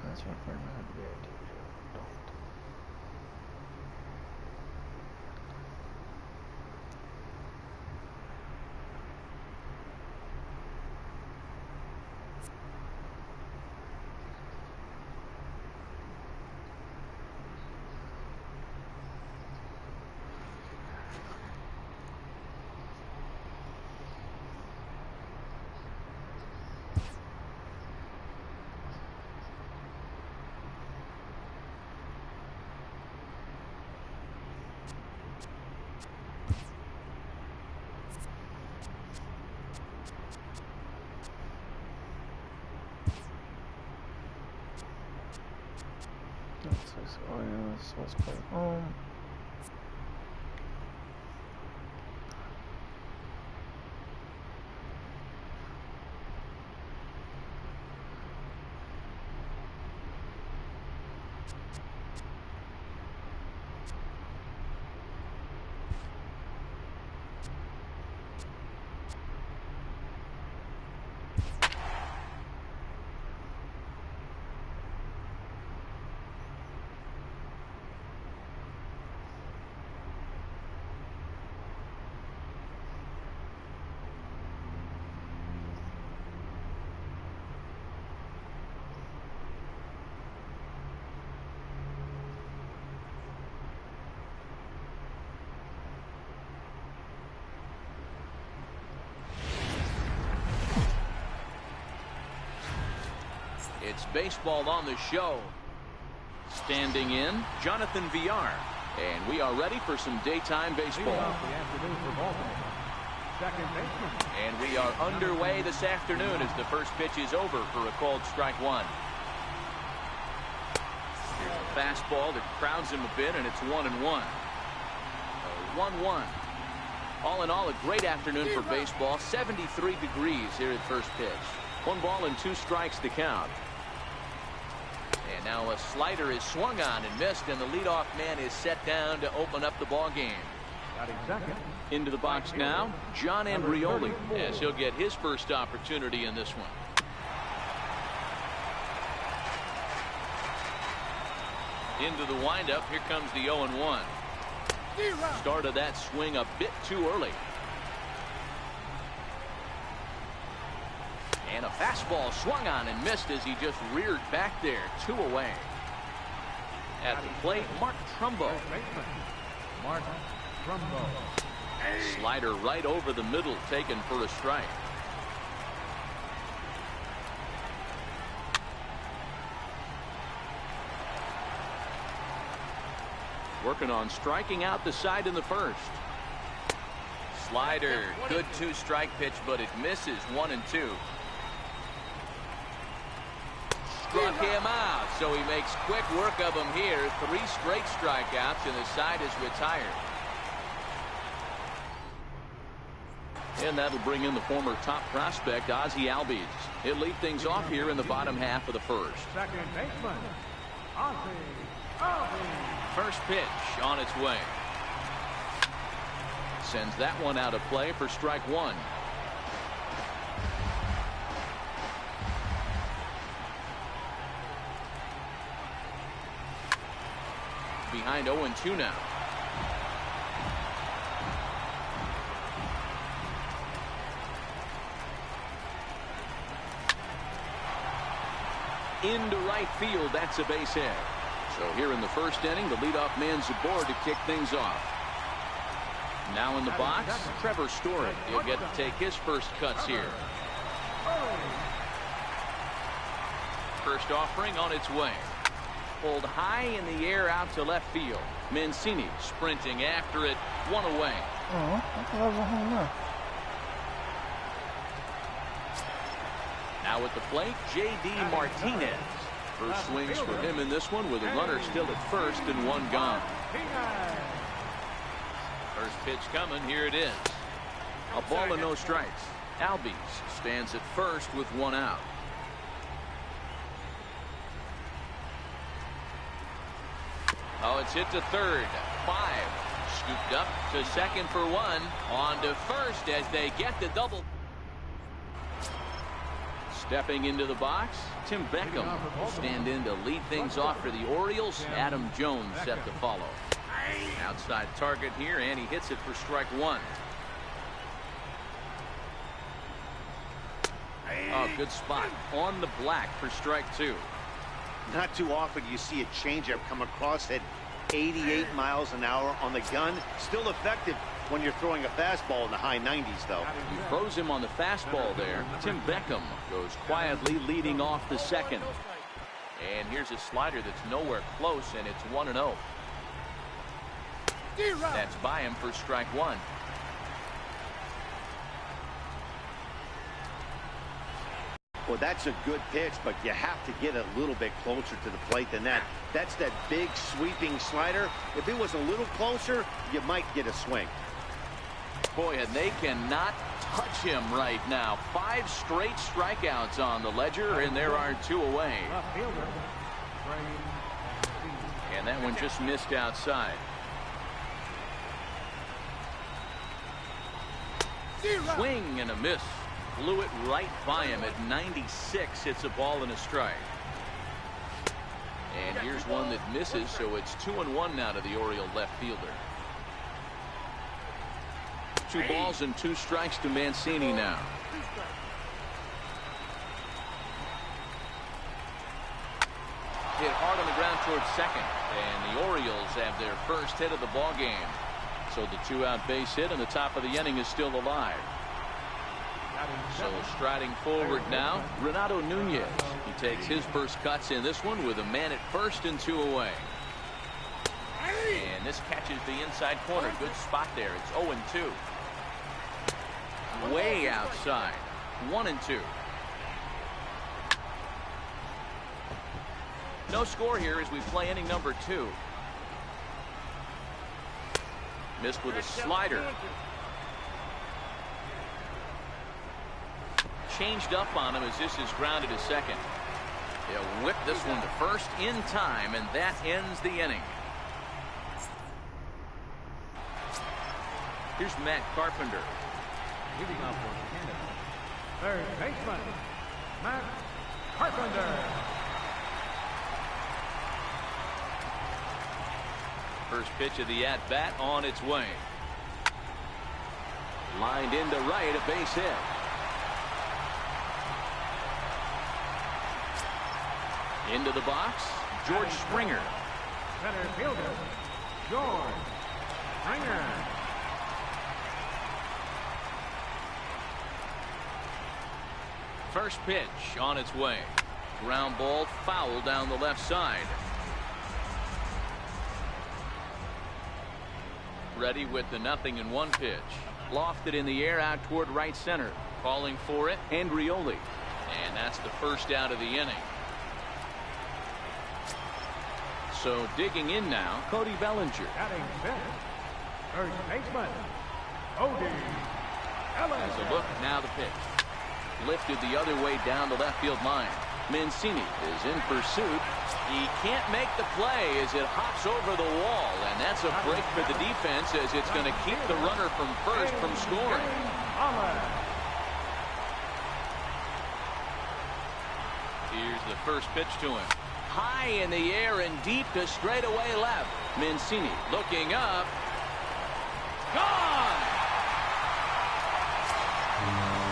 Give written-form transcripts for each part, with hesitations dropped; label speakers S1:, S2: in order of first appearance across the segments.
S1: That's what we're not good. Don't. Oh yeah, this was play home.
S2: It's baseball on the show. Standing in, Jonathan Villar. And we are ready for some daytime baseball. And we are underway this afternoon as the first pitch is over for a called strike one. Here's a fastball that crowds him a bit, and it's 1-1. 1-1. All in all, a great afternoon for baseball. 73 degrees here at first pitch. 1 ball and 2 strikes to count. And now a slider is swung on and missed, and the leadoff man is set down to open up the ball game. Into the box now, John Andrioli, as he'll get his first opportunity in this one. Into the windup, here comes the 0-1. Started that swing a bit too early. And a fastball swung on and missed as he just reared back there. 2 away. At the plate, Mark Trumbo. Slider right over the middle, taken for a strike. Working on striking out the side in the first. Slider, good 2-strike pitch, but it misses. 1-2. Struck him out, so he makes quick work of him here. 3 straight strikeouts, and the side is retired. And that'll bring in the former top prospect, Ozzie Albies. He'll lead things off here in the bottom half of the first.
S3: Second baseman, Ozzie Albies.
S2: First pitch on its way. Sends that one out of play for strike 1. Behind 0-2 now. Into right field, that's a base hit. So here in the first inning, the leadoff man's aboard to kick things off. Now in the box, Trevor Story. He'll get to take his first cuts here. First offering on its way. Pulled high in the air out to left field. Mancini sprinting after it. 1 away.
S1: Oh, I thought that was a home run.
S2: Now at the plate, J.D. Martinez. First swings for him in this one with a runner still at first and 1 gone. First pitch coming. Here it is. A ball and no strikes. Albies stands at first with 1 out. Oh, it's hit to third. 5. Scooped up to second for 1. On to first as they get the double. Stepping into the box, Tim Beckham will stand in to lead things off for the Orioles. Adam Jones set to follow. Outside target here, and he hits it for strike one. Oh, good spot on the black for strike two.
S4: Not too often you see a changeup come across at 88 miles an hour on the gun. Still effective when you're throwing a fastball in the high 90s, though.
S2: He froze him on the fastball there. Tim Beckham goes quietly leading off the second. And here's a slider that's nowhere close, and it's 1-0. That's by him for strike one.
S4: Well, that's a good pitch, but you have to get a little bit closer to the plate than that. That's that big sweeping slider. If it was a little closer, you might get a swing.
S2: Boy, and they cannot touch him right now. 5 straight strikeouts on the ledger, and there are 2 away. And that one just missed outside. Swing and a miss. Blew it right by him at 96. It's a ball and a strike. And here's one that misses, so it's 2-1 now to the Oriole left fielder. 2 balls and 2 strikes to Mancini now. Hit hard on the ground towards second, and the Orioles have their first hit of the ball game. So the 2-out base hit, and the top of the inning is still alive. So striding forward now, Renato Nunez. He takes his first cuts in this one with a man at first and 2 away. And this catches the inside corner. Good spot there. It's 0-2. Way outside. 1-2. No score here as we play inning number 2. Missed with a slider. Changed up on him as this is grounded to second. They'll whip this one to first in time, and that ends the inning. Here's Matt Carpenter.
S3: Leading off for Canada, third baseman, Matt Carpenter.
S2: First pitch of the at-bat on its way. Lined into right, a base hit. Into the box, George Springer.
S3: Center fielder, George Springer.
S2: First pitch on its way. Ground ball foul down the left side. Ready with the 0-1 pitch. Lofted in the air out toward right center. Calling for it, Andrioli. And that's the first out of the inning. So digging in now, Cody Bellinger.
S3: Batting fifth, first baseman, Cody Bellinger.
S2: As a look, now the pitch. Lifted the other way down the left field line. Mancini is in pursuit. He can't make the play as it hops over the wall, and that's a break for the defense as it's going to keep the runner from first from scoring. Here's the first pitch to him. High in the air and deep to straightaway left. Mancini looking up. Gone!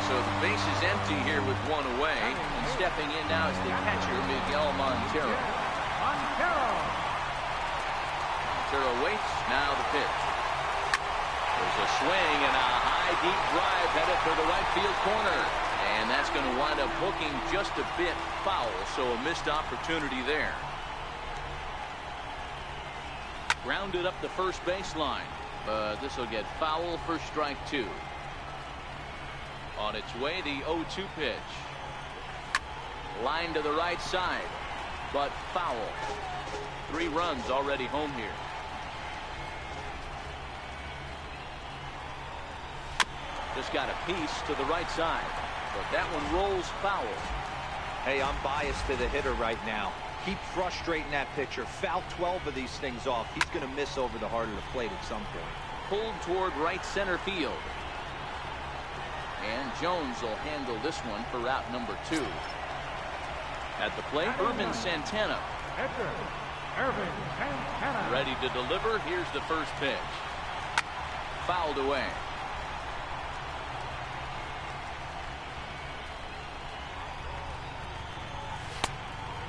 S2: So the base is empty here with 1 away. And stepping in now is the catcher, Miguel Montero. Montero waits. Now the pitch. There's a swing and a high, deep drive headed for the right field corner. And that's going to wind up hooking just a bit foul, so a missed opportunity there. Grounded up the first baseline, but this will get foul for strike 2. On its way, the 0-2 pitch. Line to the right side, but foul. 3 runs already home here. Just got a piece to the right side. But that one rolls foul.
S5: Hey, I'm biased to the hitter right now. Keep frustrating that pitcher. Foul 12 of these things off. He's going to miss over the heart of the plate at some point.
S2: Pulled toward right center field. And Jones will handle this one for route number 2. At the plate, Irvin Santana.
S3: Pitcher, Irvin Santana.
S2: Ready to deliver. Here's the first pitch. Fouled away.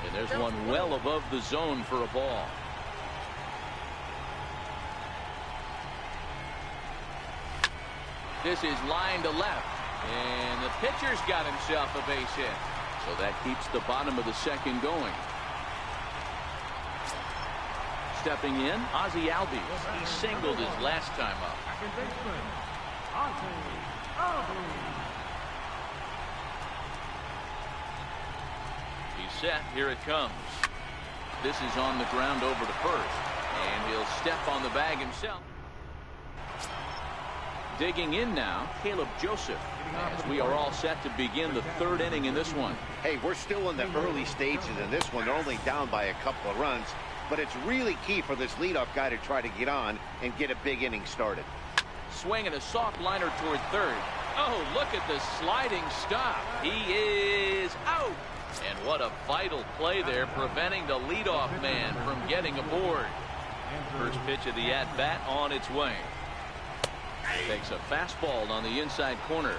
S2: And there's one well above the zone for a ball. This is line to left. And the pitcher's got himself a base hit. So that keeps the bottom of the second going. Stepping in, Ozzie Albies. He singled his last time up.
S3: Second baseman, Ozzie Albies.
S2: He's set. Here it comes. This is on the ground over to first. And he'll step on the bag himself. Digging in now, Caleb Joseph, as we are all set to begin the third inning in this one.
S4: Hey, we're still in the early stages in this one. They're only down by a couple of runs, but it's really key for this leadoff guy to try to get on and get a big inning started.
S2: Swinging a soft liner toward third. Oh, look at the sliding stop. He is out. And what a vital play there, preventing the leadoff man from getting aboard. First pitch of the at-bat on its way. Takes a fastball on the inside corner.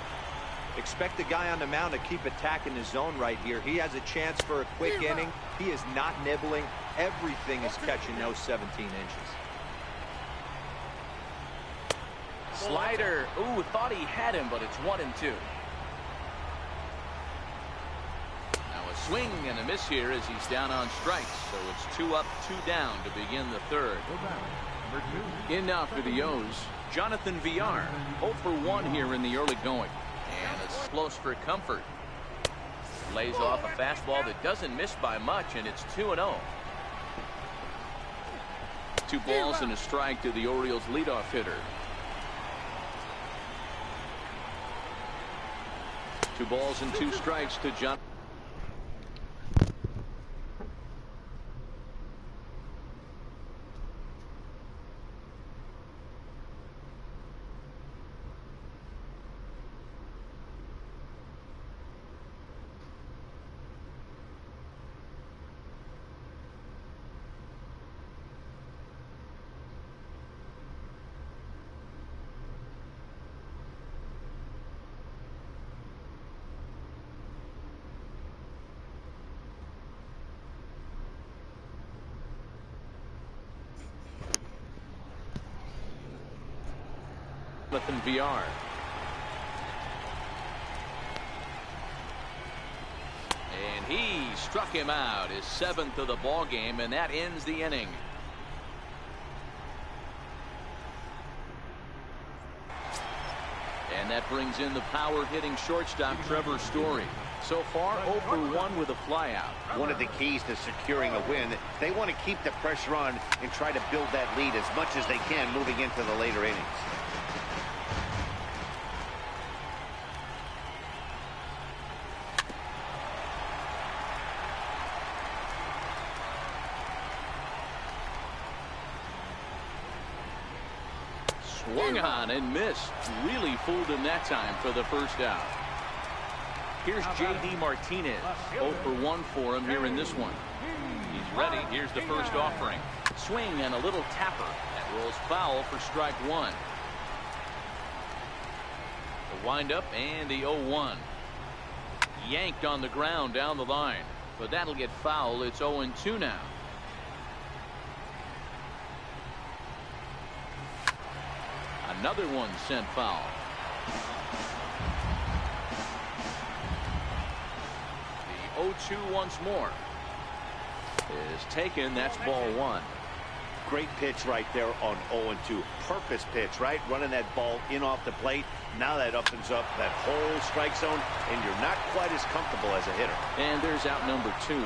S5: Expect the guy on the mound to keep attacking the zone right here. He has a chance for a quick inning. He is not nibbling. Everything is catching those 17 inches.
S2: Slider. Ooh, thought he had him, but it's 1-2. Now a swing and a miss here as he's down on strikes. So it's 2 up, 2 down to begin the third. In now for the O's, Jonathan Villar. 0 for 1 here in the early going. And it's close for comfort. Lays off a fastball that doesn't miss by much, and it's 2-0. 2 balls and a strike to the Orioles leadoff hitter. 2 balls and 2 strikes to John. Jonathan Villar. And he struck him out, his 7th of the ball game, and that ends the inning. And that brings in the power hitting shortstop Trevor Story. So far 0 for 1 with a flyout.
S4: One of the keys to securing a win, they want to keep the pressure on and try to build that lead as much as they can moving into the later innings.
S2: Swung on and missed. Really fooled him that time for the first out. Here's J.D. Martinez. 0 for 1 for him here in this one. He's ready. Here's the first offering. Swing and a little tapper. That rolls foul for strike 1. The windup and the 0-1. Yanked on the ground down the line. But that'll get foul. It's 0-2 now. Another one sent foul. The 0-2 once more is taken. That's ball 1.
S4: Great pitch right there on 0-2. Purpose pitch, right? Running that ball in off the plate. Now that opens up that whole strike zone, and you're not quite as comfortable as a hitter.
S2: And there's out number 2.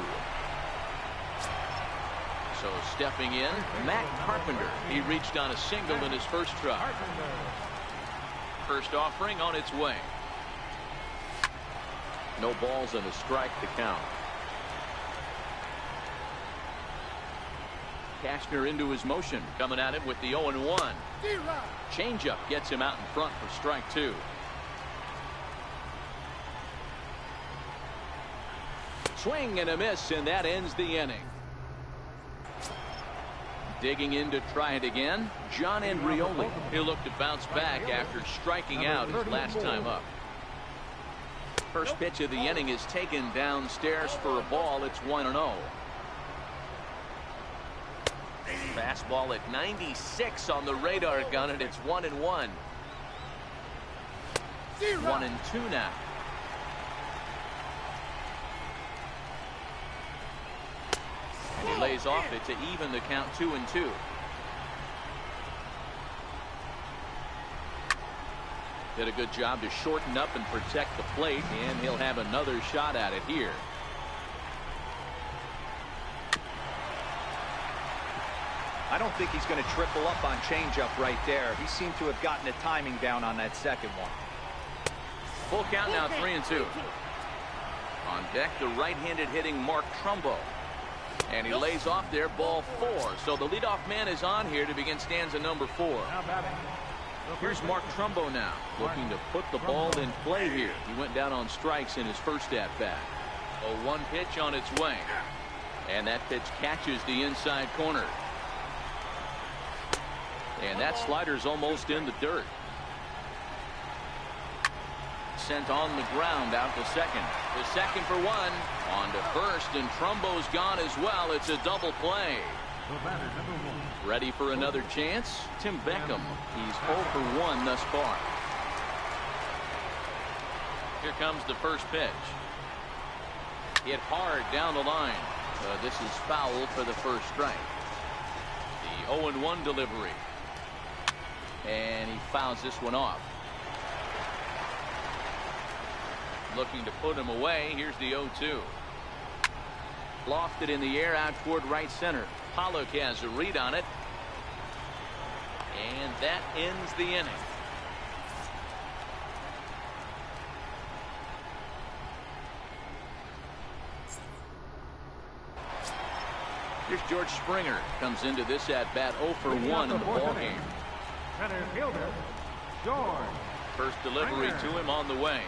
S2: So stepping in, Matt Carpenter. He reached on a single in his first try. First offering on its way. No balls and a strike to count. Cashner into his motion, coming at him with the 0-1. Changeup gets him out in front for strike 2. Swing and a miss, and that ends the inning. Digging in to try it again, John Andrioli. He'll look to bounce back after striking out his last time up. First pitch of the inning is taken downstairs for a ball. It's 1-0. Fastball at 96 on the radar gun, and it's 1-1. 1-2 now. And he lays off it to even the count 2-2. Did a good job to shorten up and protect the plate, and he'll have another shot at it here.
S5: I don't think he's going to triple up on changeup right there. He seemed to have gotten the timing down on that second one.
S2: Full count now, 3-2. On deck, the right-handed hitting Mark Trumbo. And he lays off there, ball 4. So the leadoff man is on here to begin stanza number 4. Here's Mark Trumbo now, looking to put the ball in play here. He went down on strikes in his first at-bat. A 1 pitch on its way. And that pitch catches the inside corner. And that slider's almost in the dirt. Sent on the ground out to second. The second for 1. On to first, and Trumbo's gone as well. It's a double play. Ready for another chance? Tim Beckham. He's 0 for 1 thus far. Here comes the first pitch. Hit hard down the line. This is foul for the first strike. The 0-1 delivery. And he fouls this one off. Looking to put him away. Here's the 0-2. Lofted in the air out toward right center. Pollock has a read on it. And that ends the inning. Here's George Springer. Comes into this at bat 0 for 1 in the ballgame.
S3: Center fielder, George.
S2: First delivery to him on the way.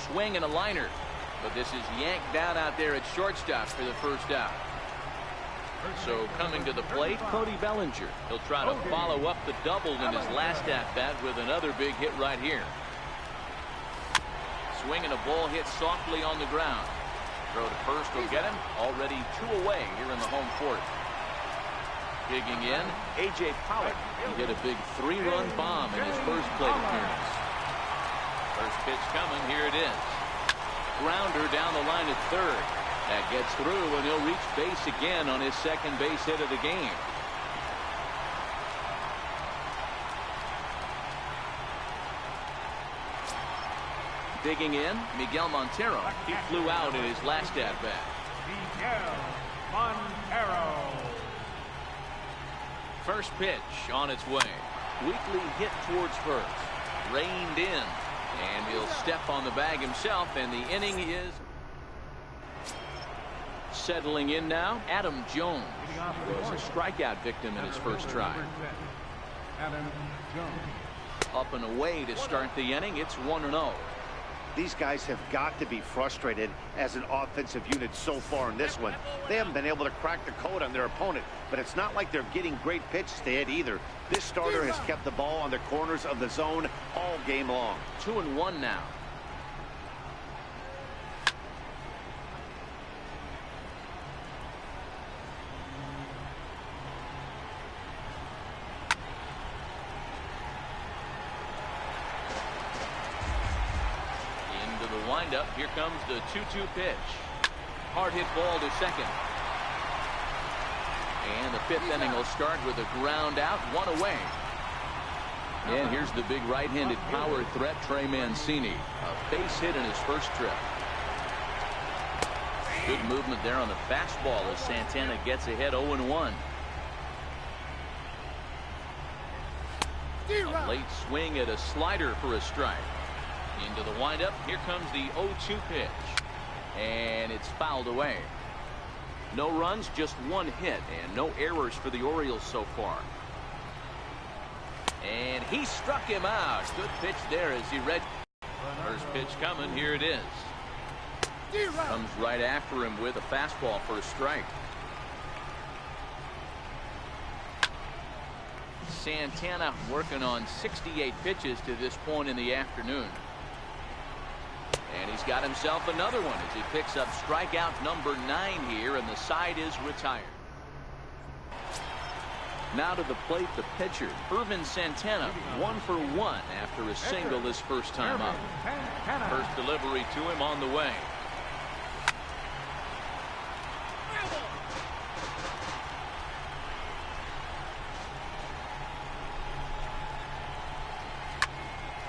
S2: Swing and a liner. But this is yanked down out there at shortstop for the first out. So coming to the plate, Cody Bellinger. He'll try to follow up the double in his last at-bat with another big hit right here. Swing and a ball hit softly on the ground. Throw to first will get him. Already 2 away here in the home fourth. Digging in, A.J. Pollock. He hit a big 3-run bomb in his first plate appearance. First pitch coming. Here it is. Grounder down the line at third. That gets through, and he'll reach base again on his second base hit of the game. Digging in, Miguel Montero. He flew out in his last at-bat.
S3: Miguel Montero.
S2: First pitch on its way. Weakly hit towards first. Reined in. And he'll step on the bag himself, and the inning is settling in now. Adam Jones was a strikeout victim in his first try.
S3: Adam Jones.
S2: Up and away to start the inning. It's 1-0.
S4: These guys have got to be frustrated as an offensive unit so far in this one. They haven't been able to crack the code on their opponent, but it's not like they're getting great pitches to hit either. This starter has kept the ball on the corners of the zone all game long.
S2: 2-1 now. Windup. Here comes the 2-2 pitch. Hard hit ball to second. And the fifth inning will start with a ground out, 1 away. And here's the big right-handed power threat, Trey Mancini. A base hit in his first trip. Good movement there on the fastball as Santana gets ahead 0-1. A late swing at a slider for a strike. Into the windup. Here comes the 0-2 pitch. And it's fouled away. No runs, just 1 hit, and no errors for the Orioles so far. And he struck him out. Good pitch there as he read. First pitch coming. Here it is. Comes right after him with a fastball for a strike. Santana working on 68 pitches to this point in the afternoon. And he's got himself another one as he picks up strikeout number 9 here, and the side is retired. Now to the plate, the pitcher, Irvin Santana, 1 for 1 after a single his first time up. First delivery to him on the way.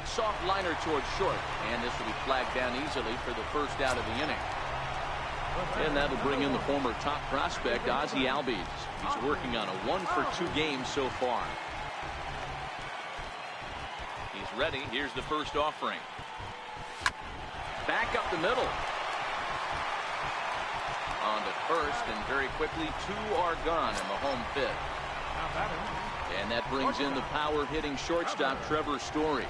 S2: Soft liner towards short, and this will be flagged down easily for the first out of the inning. And that'll bring in the former top prospect, Ozzie Albies. He's working on a 1 for 2 game so far. He's ready. Here's the first offering. Back up the middle. On to first, and very quickly 2 are gone in the home fifth. And that brings in the power-hitting shortstop, Trevor Story.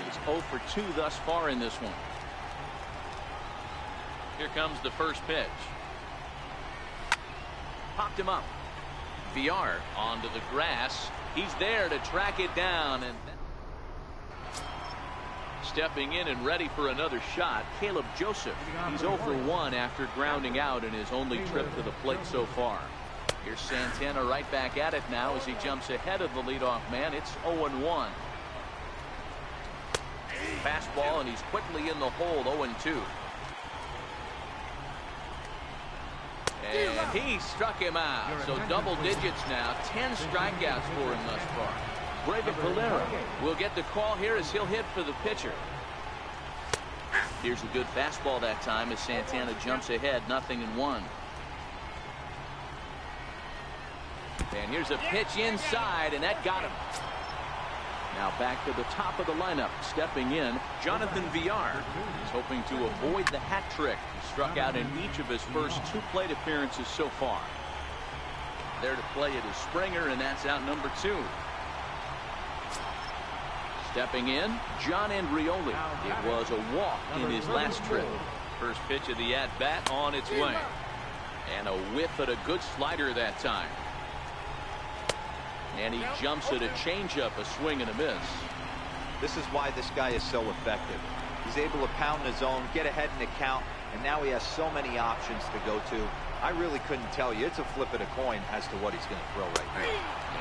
S2: He's 0 for 2 thus far in this one. Here comes the first pitch. Popped him up. Villar onto the grass. He's there to track it down. And stepping in and ready for another shot, Caleb Joseph. He's 0 for 1 after grounding out in his only trip to the plate so far. Here's Santana right back at it now as he jumps ahead of the leadoff man. It's 0-1. Fastball, and he's quickly in the hole. 0-2. And he struck him out. So double digits now. 10 strikeouts for him thus far. Braven Valera will get the call here as he'll hit for the pitcher. Here's a good fastball that time as Santana jumps ahead, 0-1. And here's a pitch inside, and that got him. Now back to the top of the lineup. Stepping in, Jonathan Villar. He's hoping to avoid the hat trick. He struck out in each of his first 2 plate appearances so far. There to play it is Springer, and that's out number 2. Stepping in, John Andrioli. It was a walk in his last trip. First pitch of the at-bat on its way. And a whiff at a good slider that time. And he jumps at a changeup, a swing and a miss.
S5: This is why this guy is so effective. He's able to pound the zone, get ahead in the count, and now he has so many options to go to. I really couldn't tell you. It's a flip of the coin as to what he's going to throw right now.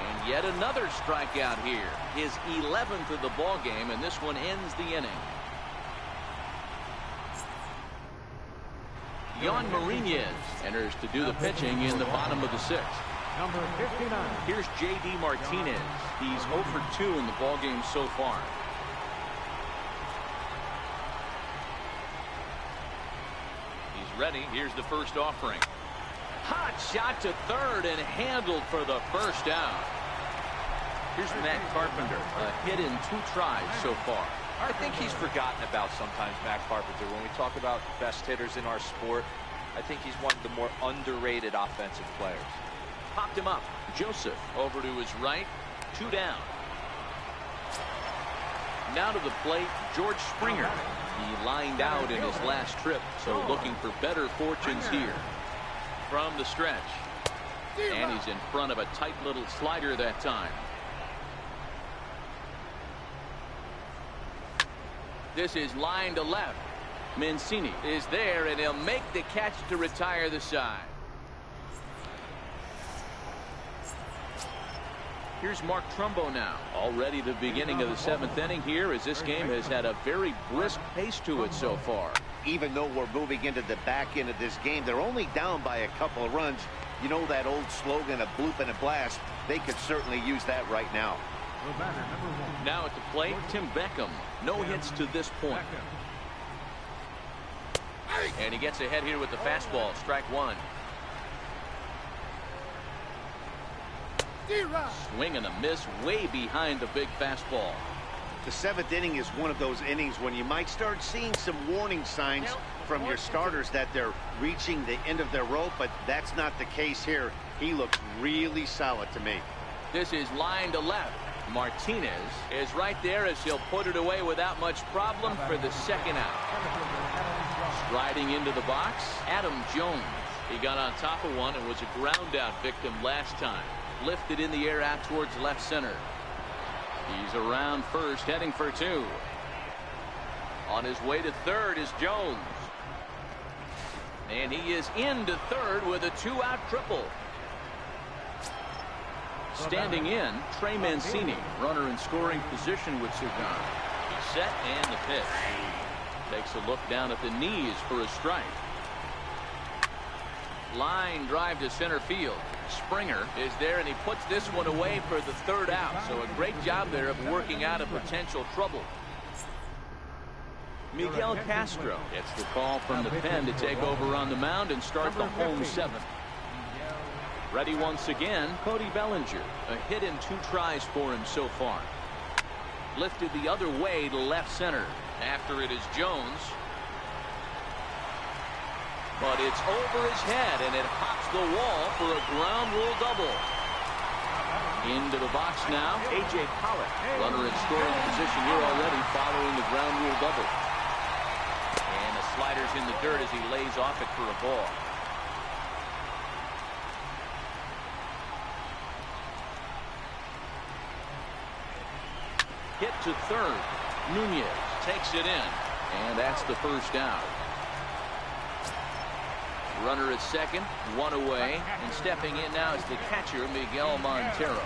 S2: And yet another strikeout here. His 11th of the ball game, and this one ends the inning. Yon Marinez enters to do the pitching in the bottom of the 6th.
S3: Number 59.
S2: Here's J.D. Martinez. He's 0 for 2 in the ball game so far. He's ready. Here's the first offering. Hot shot to third and handled for the first out. Here's Matt Carpenter. A hit in 2 tries so far.
S5: I think he's forgotten about sometimes, Matt Carpenter. When we talk about best hitters in our sport, I think he's one of the more underrated offensive players.
S2: Popped him up. Joseph over to his right. 2 down. Now to the plate, George Springer. He lined out in his last trip, so looking for better fortunes here. From the stretch. And he's in front of a tight little slider that time. This is line to left. Mancini is there, and he'll make the catch to retire the side. Here's Mark Trumbo now. Already the beginning of the 7th inning here, as this game has had a very brisk pace to it so far.
S4: Even though we're moving into the back end of this game, they're only down by a couple of runs. You know that old slogan, a bloop and a blast? They could certainly use that right now.
S2: Now at the plate, Tim Beckham. No hits to this point. And he gets ahead here with the fastball. Strike 1. Swing and a miss way behind the big fastball.
S4: The 7th inning is one of those innings when you might start seeing some warning signs from your starters that they're reaching the end of their rope, but that's not the case here. He looks really solid to me.
S2: This is line to left. Martinez is right there as he'll put it away without much problem for the 2nd out. Riding into the box, Adam Jones. He got on top of one and was a ground out victim last time. Lifted in the air out towards left center. He's around first, heading for two. On his way to third is Jones. And he is into third with a two-out triple. Standing in, Trey Mancini, runner in scoring position with Cigar. He's set and the pitch. Takes a look down at the knees for a strike. Line drive to center field. Springer is there, and he puts this one away for the third out. So a great job there of working out a potential trouble. Miguel Castro gets the call from the pen to take over on the mound and start the home seventh. Ready once again, Cody Bellinger. A hit in 2 tries for him so far. Lifted the other way to left center. After it is Jones. But it's over his head, and it hops the wall for a ground rule double. Into the box now, A.J. Pollock. Runner in scoring position here already following the ground rule double. And the slider's in the dirt as he lays off it for a ball. Hit to third. Nunez takes it in. And that's the first out. Runner at second, one away, and stepping in now is the catcher, Miguel Montero.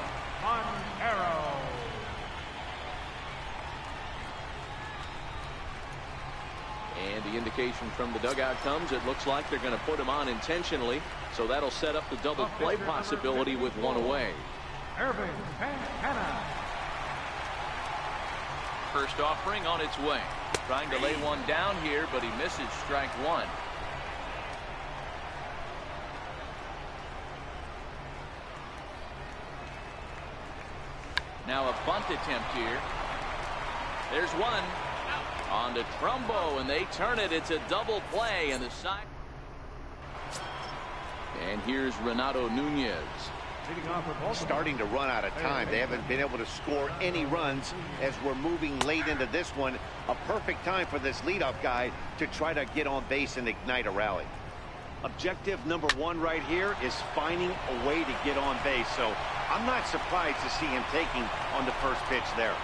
S2: And the indication from the dugout comes, it looks like they're going to put him on intentionally, so that'll set up the double play possibility with one away. First offering on its way. Trying to lay one down here, but he misses strike one. Now a bunt attempt here. There's one. On to Trumbo, and they turn it. It's a double play, and the side. And here's Renato Nunez.
S4: Starting to run out of time. They haven't been able to score any runs as we're moving late into this one. A perfect time for this leadoff guy to try to get on base and ignite a rally. Objective number one right here is finding a way to get on base. So I'm not surprised to see him taking on the first pitch there.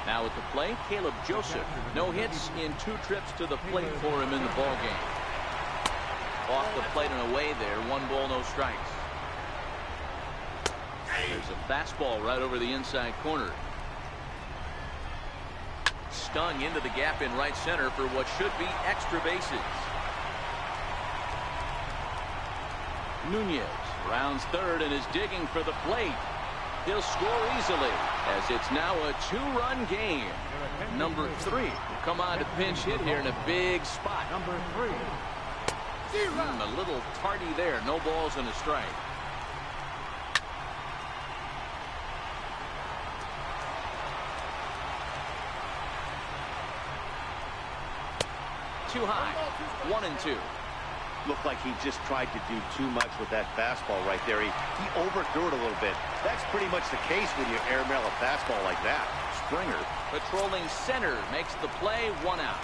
S2: Now at the plate, Caleb Joseph. No hits in 2 trips to the plate for him in the ballgame. Off the plate and away there. 1 ball, no strikes. There's a fastball right over the inside corner. Stung into the gap in right center for what should be extra bases. Nunez rounds third and is digging for the plate. He'll score easily as it's now a 2-run game. Number 3 will come on to pinch hit here in a big spot.
S3: Number 3.
S2: A little tardy there. No balls and a strike. Too high. 1-2.
S4: Looked like he just tried to do too much with that fastball right there. He overthrew it a little bit. That's pretty much the case when you airmail a fastball like that.
S2: Springer patrolling center makes the play. 1 out.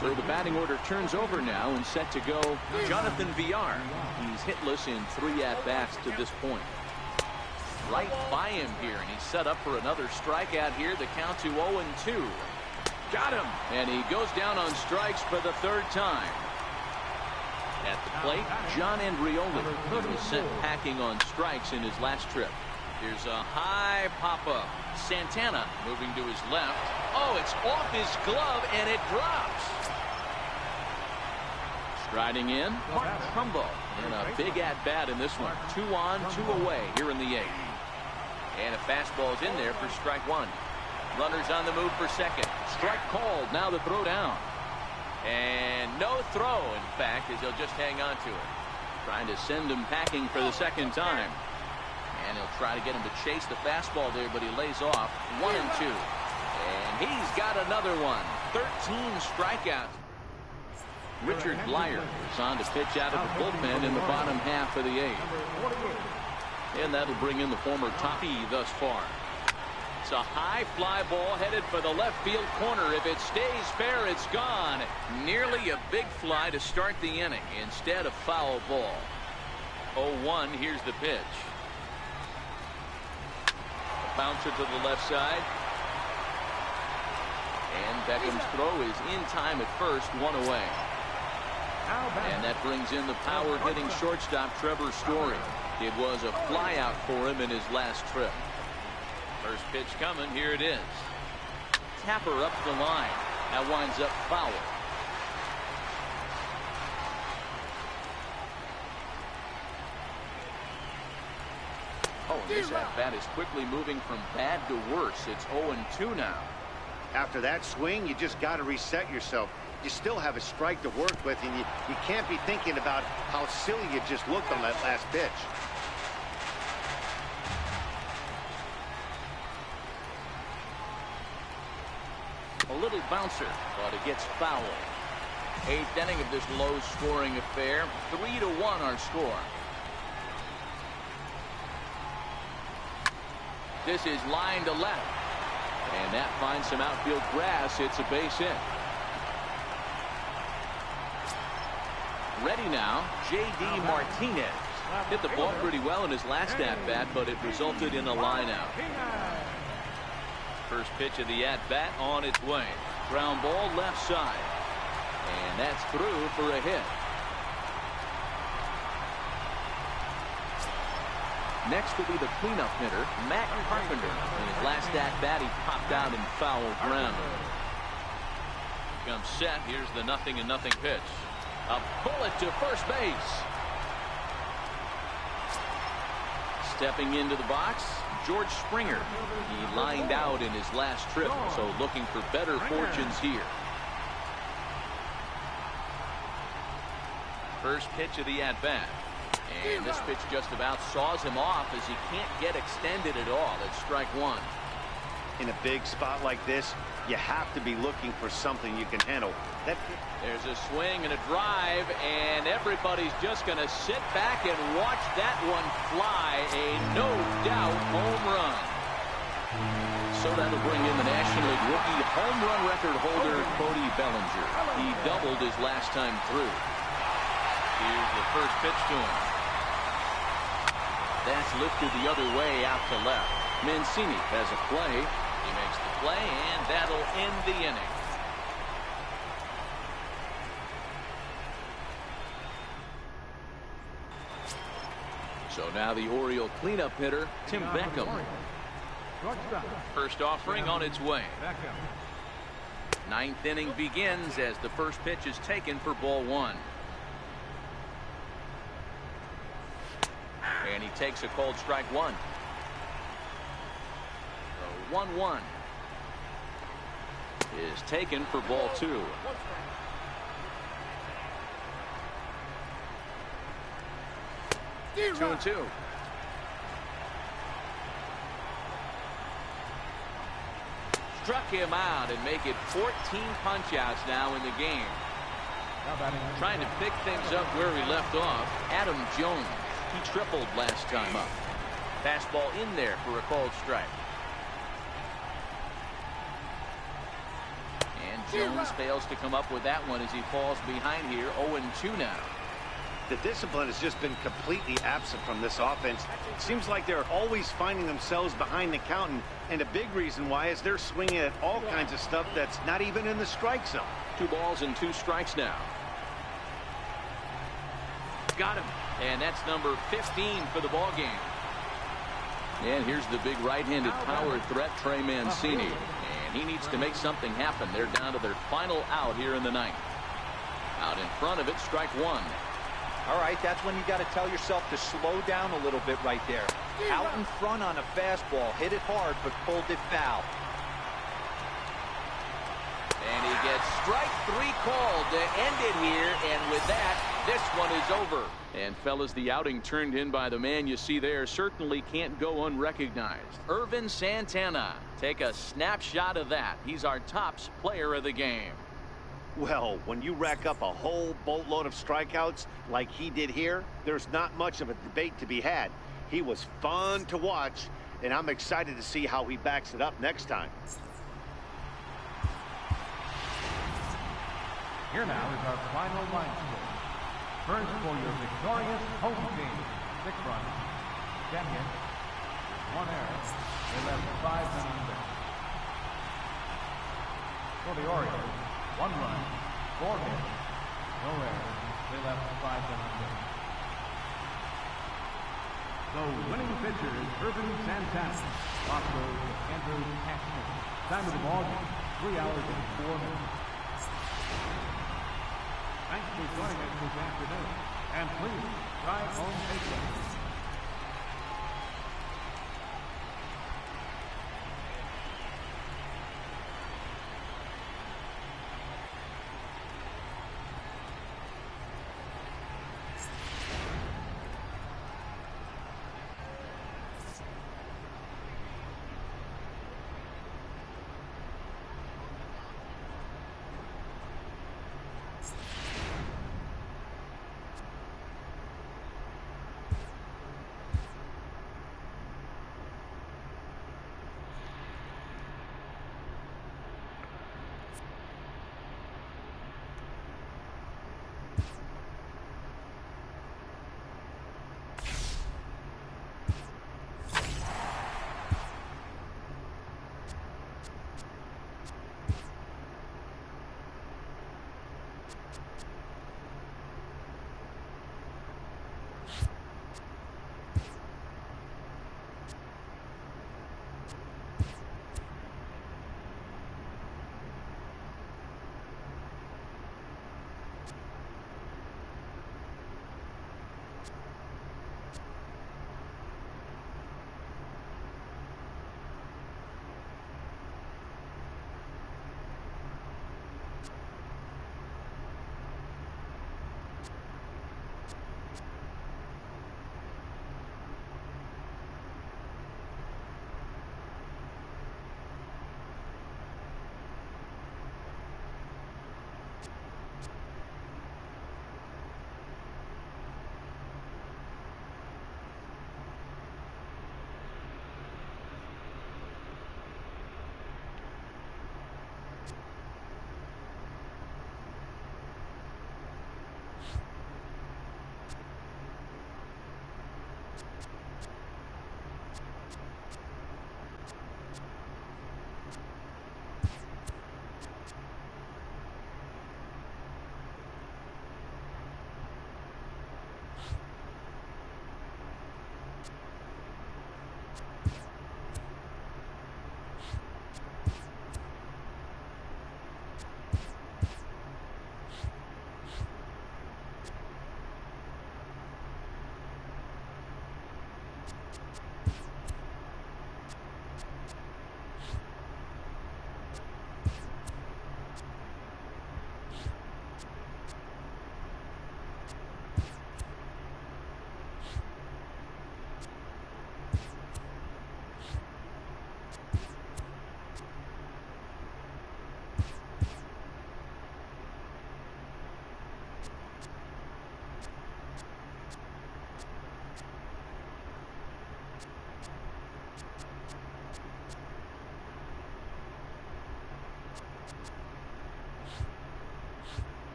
S2: So the batting order turns over now and set to go Jonathan Villar. He's hitless in 3 at-bats to this point. Right by him here, and he's set up for another strikeout here. The count to 0-2. Got him, and he goes down on strikes for the 3rd time. At the plate, John Andrioli. He was sent packing on strikes in his last trip. Here's a high pop-up. Santana moving to his left. Oh, it's off his glove, and it drops. Striding in, Mark Trumbo. And a big at-bat in this one. 2 on, 2 away here in the 8th. And a fastball's in there for strike 1. Runners on the move for second. Strike called. Now the throw down. And no throw, in fact, as he'll just hang on to it. Trying to send him packing for the 2nd time. And he'll try to get him to chase the fastball there, but he lays off. 1-2. And he's got another one. 13 strikeouts. Richard Blyer is on to pitch out of the bullpen in the bottom half of the 8th. And that'll bring in the former Toppy thus far. It's a high fly ball headed for the left field corner. If it stays fair, it's gone. Nearly a big fly to start the inning instead of foul ball. 0-1. Here's the pitch. A bouncer to the left side. And Beckham's throw is in time at first, one away. And that brings in the power-hitting shortstop Trevor Story. It was a flyout for him in his last trip. First pitch coming. Here it is. Tapper up the line. That winds up foul. Oh, and this at-bat is quickly moving from bad to worse. It's 0-2 now.
S4: After that swing, you just got to reset yourself. You still have a strike to work with, and you can't be thinking about how silly you just looked on that last pitch.
S2: A little bouncer, but it gets foul. 8th inning of this low-scoring affair. 3-1 our score. This is line to left. And that finds some outfield grass. It's a base hit. Ready now, J.D. Martinez. Hit the ball pretty well in his last at-bat, but it resulted in a line-out. First pitch of the at-bat on its way. Ground ball left side. And that's through for a hit. Next will be the cleanup hitter, Matt Carpenter. In his last at-bat, he popped out in foul ground. Comes set. Here's the 0-0 pitch. A bullet to first base. Stepping into the box, George Springer. He lined out in his last trip, so looking for better fortunes here. First pitch of the at-bat. And this pitch just about saws him off as he can't get extended at all. It's strike one.
S4: In a big spot like this, you have to be looking for something you can handle.
S2: There's a swing and a drive, and everybody's just going to sit back and watch that one fly. A no-doubt home run. So that'll bring in the National League rookie home run record holder, Cody Bellinger. He doubled his last time through. Here's the first pitch to him. That's lifted the other way out to left. Mancini has a play. He makes the play, and that'll end the inning. So now the Oriole cleanup hitter, Tim Beckham. First offering on its way. 9th inning begins as the first pitch is taken for ball one. And he takes a cold strike one. The 1-1 is taken for ball two. Two and two. Struck him out and make it 14 punch-outs now in the game. Trying to pick things up where he left off, Adam Jones. He tripled last time up. Fastball in there for a called strike. And Jones fails to come up with that one as he falls behind here. 0-2 now.
S4: The discipline has just been completely absent from this offense. It seems like they're always finding themselves behind the count, and a big reason why is they're swinging at all kinds of stuff that's not even in the strike zone.
S2: 2 balls and 2 strikes now. Got him. And that's number 15 for the ball game. And here's the big right-handed power threat, Trey Mancini. And he needs to make something happen. They're down to their final out here in the 9th. Out in front of it, strike one.
S5: All right, that's when you got to tell yourself to slow down a little bit right there. Out in front on a fastball, hit it hard, but pulled it foul.
S2: And he gets strike 3 called to end it here, and with that, this one is over. And fellas, the outing turned in by the man you see there certainly can't go unrecognized. Irvin Santana. Take a snapshot of that. He's our tops player of the game.
S4: Well, when you rack up a whole boatload of strikeouts like he did here, there's not much of a debate to be had. He was fun to watch, and I'm excited to see how he backs it up next time.
S3: Here now is our final line score. First, for your victorious home team, 6 runs, 10 hits, 1 error. They left 5 men on base. For the Orioles, 1 run, 4 hits, no errors. They left 5 men on base. The winning pitcher is Irvin Santana. Off goes Andrew Cashman. Time of the ball game, 3 hours and 4 minutes. Thanks for joining us this afternoon. And please, drive home safely.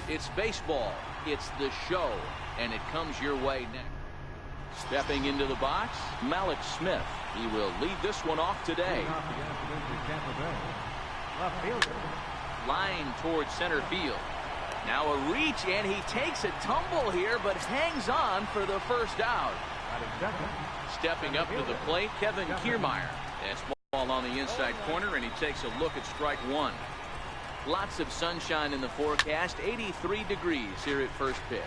S2: It's baseball. It's the show, and it comes your way next. Stepping into the box, Malik Smith. He will lead this one off today. Line towards center field. Now a reach, and he takes a tumble here, but hangs on for the first out. Stepping up to the plate, Kevin Kiermaier. That's ball on the inside corner, and he takes a look at strike one. Lots of sunshine in the forecast. 83 degrees here at first pitch.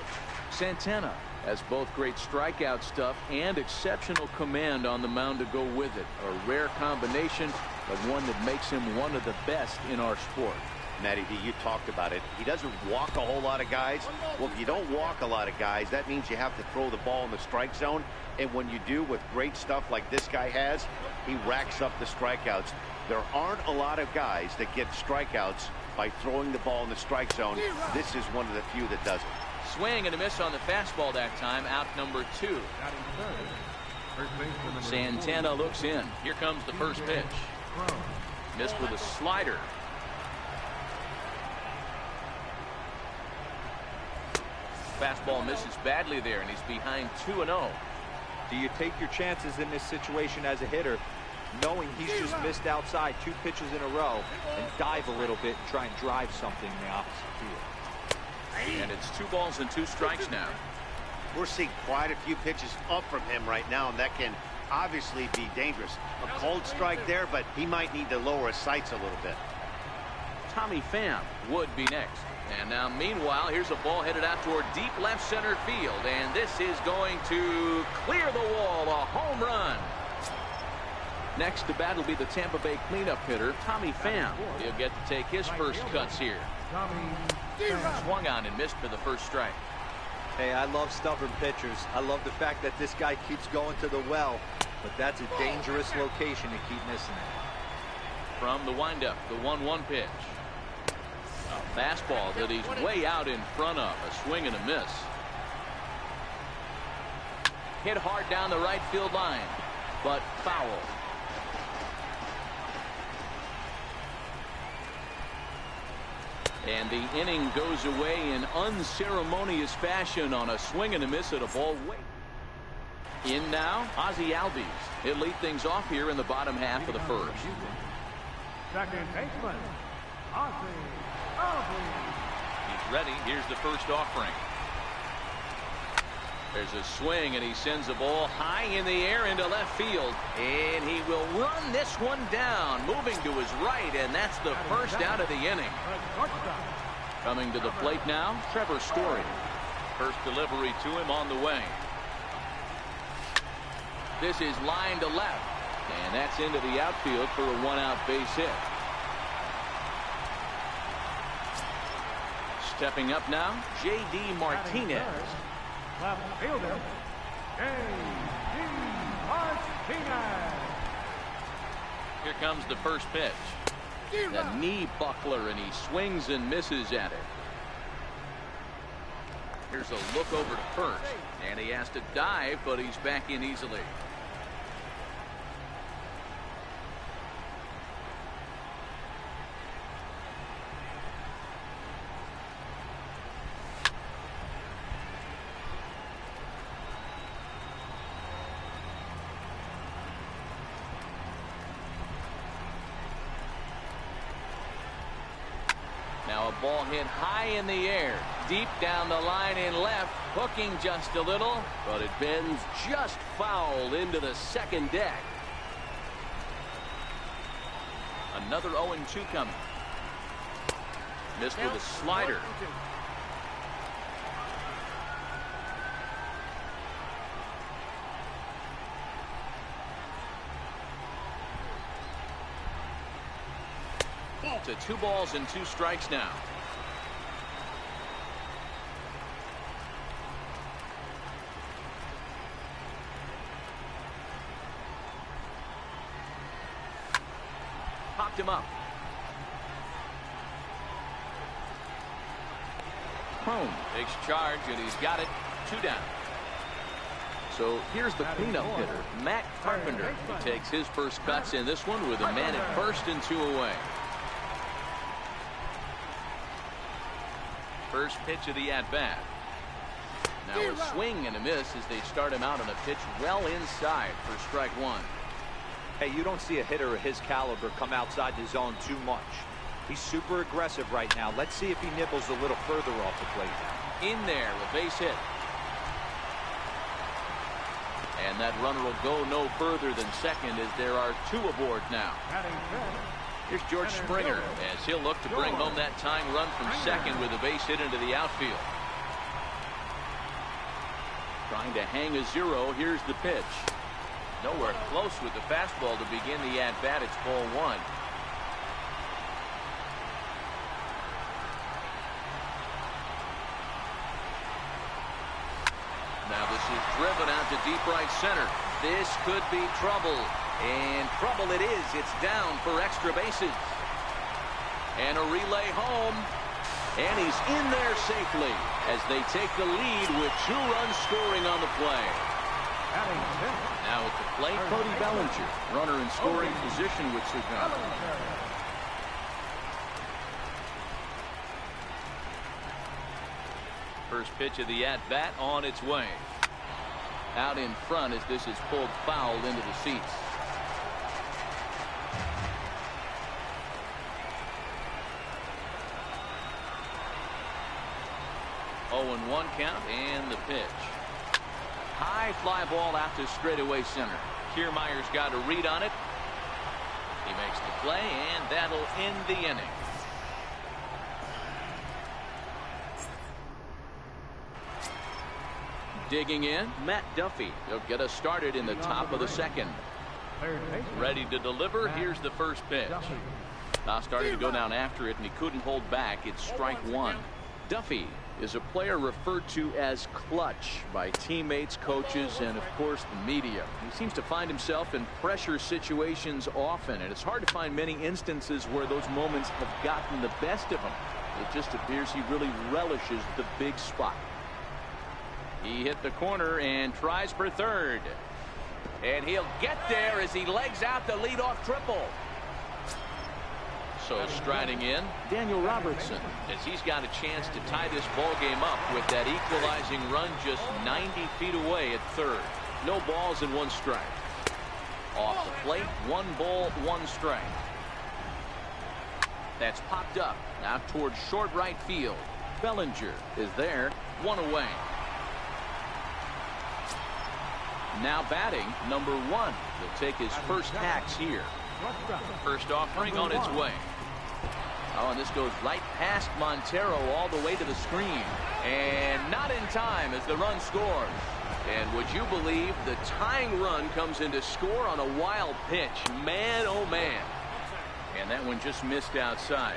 S2: Santana has both great strikeout stuff and exceptional command on the mound to go with it. A rare combination, but one that makes him one of the best in our sport.
S4: Matty D, you talked about it. He doesn't walk a whole lot of guys. Well, if you don't walk a lot of guys, that means you have to throw the ball in the strike zone. And when you do, with great stuff like this guy has, he racks up the strikeouts. There aren't a lot of guys that get strikeouts by throwing the ball in the strike zone. This is one of the few that does it.
S2: Swing and a miss on the fastball that time. Out number 2. Santana looks in. Here comes the first pitch. Missed with a slider. Fastball misses badly there, and he's behind 2-0.
S5: Do you take your chances in this situation as a hitter, knowing he's just missed outside 2 pitches in a row, and dive a little bit and try and drive something in the opposite field?
S2: And it's 2 balls and 2 strikes now.
S4: We're seeing quite a few pitches up from him right now, and that can obviously be dangerous. A cold strike there, but he might need to lower his sights a little bit.
S2: Tommy Pham would be next. And now, meanwhile, here's a ball headed out toward deep left center field. And this is going to clear the wall. A home run. Next to bat will be the Tampa Bay cleanup hitter, Tommy Pham. He'll get to take his first cuts here. Swung on and missed for the first strike.
S5: Hey, I love stubborn pitchers. I love the fact that this guy keeps going to the well. but that's a dangerous location to keep missing it.
S2: From the windup, the 1-1 pitch. A fastball that he's way out in front of. A swing and a miss. Hit hard down the right field line, but foul. And the inning goes away in unceremonious fashion on a swing and a miss at a ball way. In now, Ozzie Albies. He'll lead things off here in the bottom half of the first.
S3: Second baseman, Ozzie Albies.
S2: He's ready. Here's the first offering. There's a swing, and he sends a ball high in the air into left field. And he will run this one down, moving to his right, and that's the first out of the inning. Coming to the plate now, Trevor Story. First delivery to him on the way. This is line to left, and that's into the outfield for a one-out base hit. Stepping up now, J.D. Martinez.
S3: Left fielder, J.D. Martinez.
S2: Here comes the first pitch. The knee buckler, and he swings and misses at it. Here's a look over to first, and he has to dive, but he's back in easily. Now a ball hit high in the air, deep down the line in left, hooking just a little, but it bends just foul into the second deck. Another 0-2 coming. Missed with a slider. To 2 balls and 2 strikes now. Popped him up. Home takes charge, and he's got it. 2 down. So here's the cleanup hitter, Matt Carpenter. He takes his first cuts in this one with a man at first and 2 away. First pitch of the at-bat. Now a swing and a miss as they start him out on a pitch well inside for strike 1.
S5: Hey, you don't see a hitter of his caliber come outside the zone too much. He's super aggressive right now. Let's see if he nibbles a little further off the plate now.
S2: In there, a base hit. And that runner will go no further than second as there are 2 aboard now. Here's George Springer as he'll look to bring home that tying run from second with a base hit into the outfield. Trying to hang a 0. Here's the pitch. Nowhere close with the fastball to begin the at-bat. It's ball 1. Now this is driven out to deep right center. This could be trouble. And trouble it is. It's down for extra bases. And a relay home. And he's in there safely as they take the lead with 2 runs scoring on the play. Now at the plate, Cody Bellinger, runner in scoring position with Cigar. First pitch of the at-bat on its way. Out in front as this is pulled foul into the seats. Oh, and 1 count, and the pitch. High fly ball out to straightaway center. Kiermaier's got a read on it. He makes the play, and that'll end the inning. Digging in, Matt Duffy. He'll get us started in the top of the second. Ready to deliver. Here's the first pitch. Now starting to go down after it, and he couldn't hold back. It's strike 1. Duffy is a player referred to as clutch by teammates, coaches, and of course the media. He seems to find himself in pressure situations often, and it's hard to find many instances where those moments have gotten the best of him. It just appears he really relishes the big spot. He hit the corner and tries for third. And he'll get there as he legs out the leadoff triple. So striding in, Daniel Robertson, as he's got a chance to tie this ball game up with that equalizing run just 90 feet away at third. No balls and 1 strike. Off the plate, 1 ball, 1 strike. That's popped up now towards short right field. Bellinger is there, 1 away. Now batting, number 1. He'll take his first hacks here. First offering on its way. Oh, and this goes right past Montero all the way to the screen. And not in time as the run scores. And would you believe the tying run comes in to score on a wild pitch? Man, oh man. And that one just missed outside.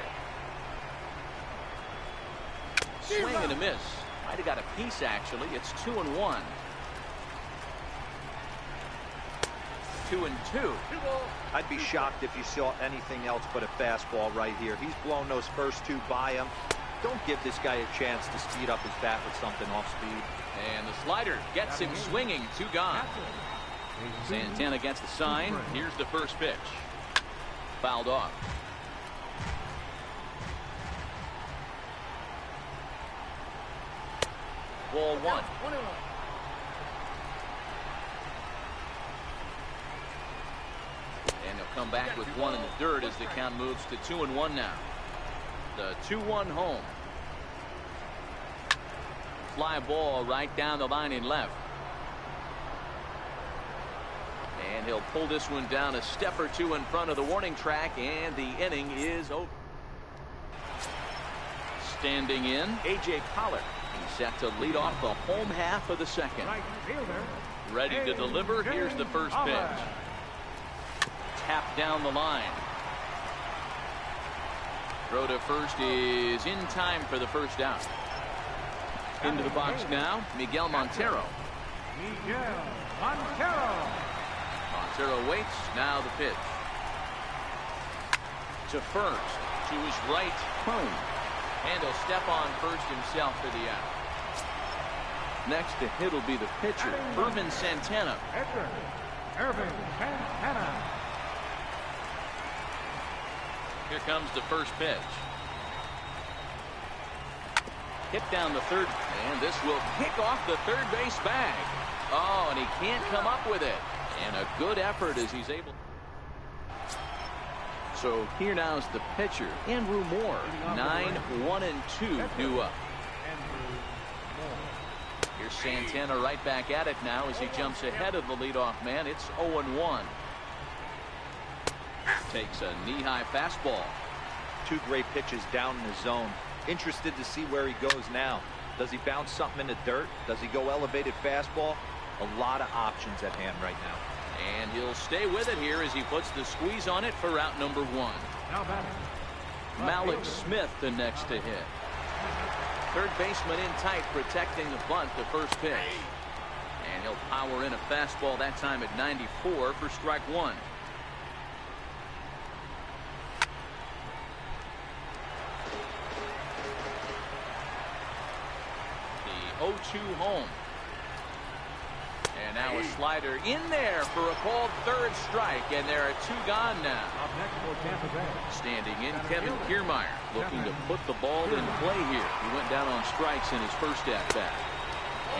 S2: Swing and a miss. Might have got a piece, actually. It's 2-1. 2-2.
S5: I'd be shocked if you saw anything else but a fastball right here. He's blown those first 2 by him. Don't give this guy a chance to speed up his bat with something off speed.
S2: And the slider gets him swinging. 2 gone. Santana gets the sign. Here's the first pitch. Fouled off. Ball 1. And he'll come back with 1 in the dirt as the count moves to 2-1 now. The 2-1 home. Fly ball right down the line in left. And he'll pull this one down a step or 2 in front of the warning track, and the inning is over. Standing in, A.J. Collar. He's set to lead off the home half of the second. Ready to deliver. Here's the first pitch. Tap down the line. Throw to first is in time for the first out. Into the box now, Miguel Montero. Montero waits. Now the pitch. To first. To his right. Home. And he'll step on first himself for the out. Next to hit will be the pitcher, Irvin Santana.
S3: Irvin Santana.
S2: Here comes the first pitch. Hit down the third, and this will kick off the third base bag. Oh, and he can't come up with it. And a good effort as he's able. So here now is the pitcher, Andrew Moore. 9-1-2 due up. Here's Santana right back at it now as he jumps ahead of the leadoff man. It's 0-1. Takes a knee-high fastball.
S5: 2 great pitches down in the zone. Interested to see where he goes now. Does he bounce something in the dirt? Does he go elevated fastball? A lot of options at hand right now.
S2: And he'll stay with it here as he puts the squeeze on it for out number 1. Malik Smith the next to hit. Third baseman in tight, protecting the bunt, the first pitch. And he'll power in a fastball that time at 94 for strike 1. The 0-2 home. And now a slider in there for a called third strike, and there are 2 gone now. Standing in, Kevin Kiermaier looking to put the ball in play here. He went down on strikes in his first at bat.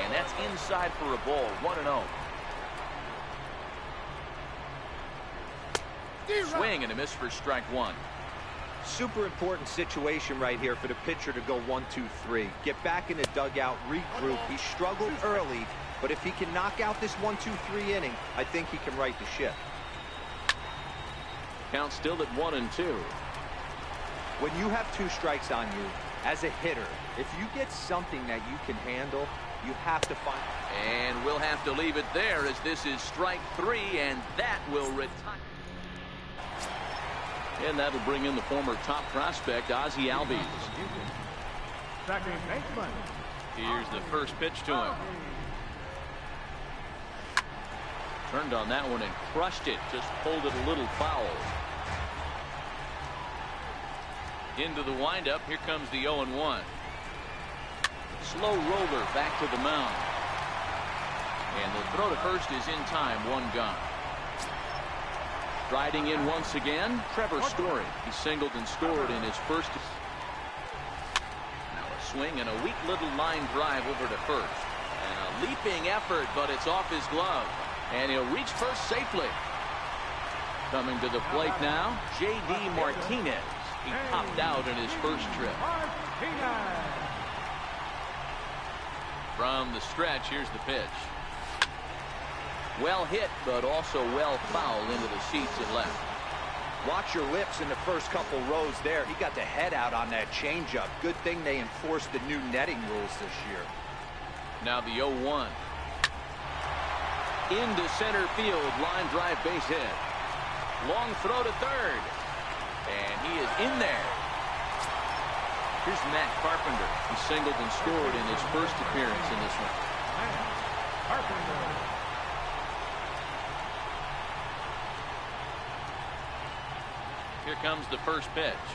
S2: And that's inside for a ball, 1-0. Swing and a miss for strike 1.
S5: Super important situation right here for the pitcher to go 1-2-3. Get back in the dugout, regroup. He struggled early, but if he can knock out this 1-2-3 inning, I think he can right the ship.
S2: Count still at 1-2.
S5: When you have 2 strikes on you, as a hitter, if you get something that you can handle, you have to find.
S2: And we'll have to leave it there as this is strike 3, and that will retire. And that'll bring in the former top prospect, Ozzie Albies.
S3: Second baseman.
S2: Here's the first pitch to him. Turned on that one and crushed it. Just pulled it a little foul. Into the windup. Here comes the 0-1. Slow roller back to the mound. And the throw to first is in time. One gone. Riding in once again, Trevor Story. He singled and scored in his first. Now a swing and a weak little line drive over to first. And a leaping effort, but it's off his glove. And he'll reach first safely. Coming to the plate now, J.D. Martinez. He popped out in his first trip. From the stretch, here's the pitch. Well hit, but also well fouled into the seats at left.
S5: Watch your lips in the first couple rows there. He got the head out on that changeup. Good thing they enforced the new netting rules this year.
S2: Now the 0-1. Into center field, line drive, base hit. Long throw to third. And he is in there. Here's Matt Carpenter. He singled and scored in his first appearance in this one.
S3: Carpenter.
S2: Here comes the first pitch.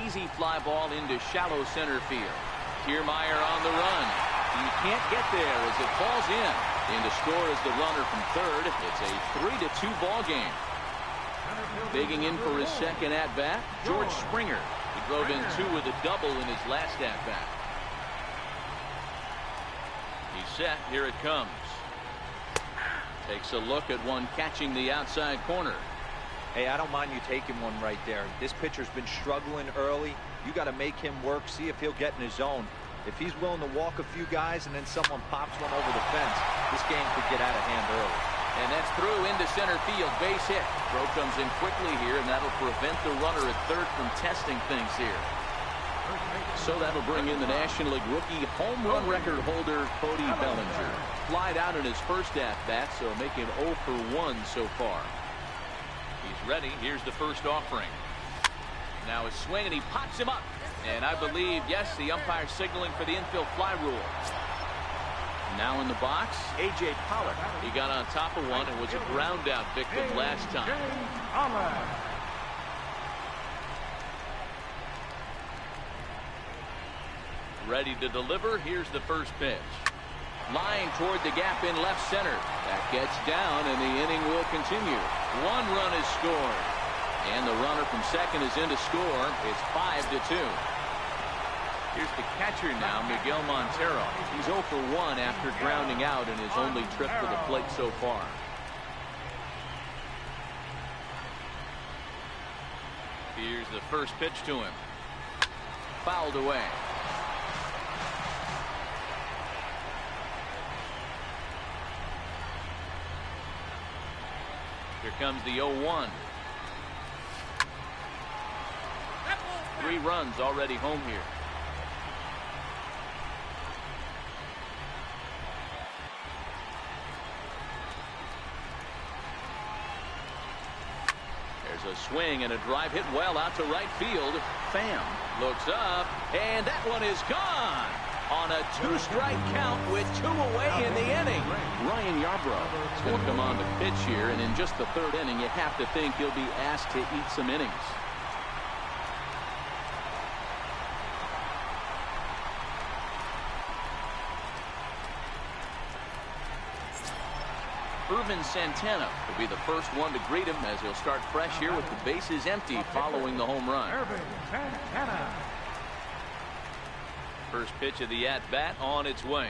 S2: Easy fly ball into shallow center field. Kiermaier on the run. You can't get there as it falls in. In to score is the runner from third. It's a 3-2 ball game. Digging in for his second at-bat, George Springer. He drove in 2 with a double in his last at-bat. He's set. Here it comes. Takes a look at one catching the outside corner.
S5: Hey, I don't mind you taking one right there. This pitcher's been struggling early. You got to make him work, see if he'll get in his zone. If he's willing to walk a few guys and then someone pops one over the fence, this game could get out of hand early.
S2: And that's through into center field, base hit. Throw comes in quickly here, and that'll prevent the runner at third from testing things here. So that'll bring in the National League rookie home run record holder, Cody Bellinger. Flied out in his first at-bat, so make him 0 for 1 so far. He's ready. Here's the first offering. Now a swing, and he pops him up. And I believe, yes, the umpire signaling for the infield fly rule. Now in the box, A.J. Pollock. He got on top of one and was a ground out victim last time. Ready to deliver. Here's the first pitch. Line toward the gap in left center. That gets down, and the inning will continue. 1 run is scored. And the runner from second is in to score. It's 5-2. Here's the catcher now, Miguel Montero. He's 0 for 1 after grounding out in his only trip to the plate so far. Here's the first pitch to him. Fouled away. Here comes the 0-1. 3 runs already home here. There's a swing and a drive hit well out to right field. Pham looks up, and that one is gone on a 2-strike count with 2 away in the inning. Ryan Yarbrough is going to come on to pitch here, and in just the 3rd inning, you have to think he'll be asked to eat some innings. Irvin Santana will be the first one to greet him as he'll start fresh here with the bases empty following the home run.
S3: Irvin Santana.
S2: First pitch of the at-bat on its way.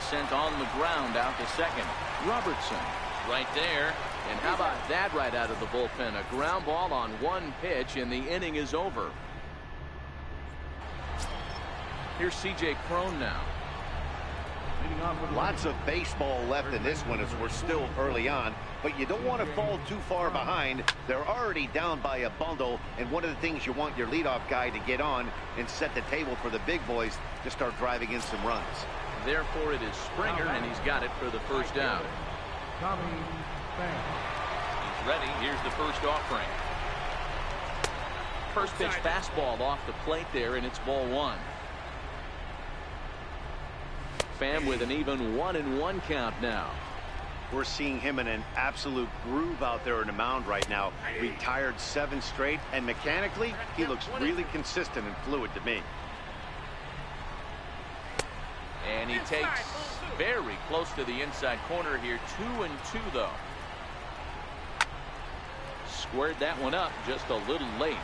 S2: Sent on the ground out to second. Robertson right there. And how about that right out of the bullpen? A ground ball on 1 pitch, and the inning is over. Here's C.J. Cron now.
S4: Lots of baseball left in this one as we're still early on, but you don't want to fall too far behind. They're already down by a bundle, and one of the things you want your leadoff guy to get on and set the table for the big boys to start driving in some runs.
S2: Therefore, it is Springer, and he's got it for the first out. He's ready. Here's the first offering. First pitch fastball off the plate there, and it's ball one. Pham with an even 1-1 count now.
S4: We're seeing him in an absolute groove out there in the mound right now. Retired 7 straight, and mechanically, he looks really consistent and fluid to me.
S2: And he takes very close to the inside corner here. 2-2 though. Squared that one up just a little late.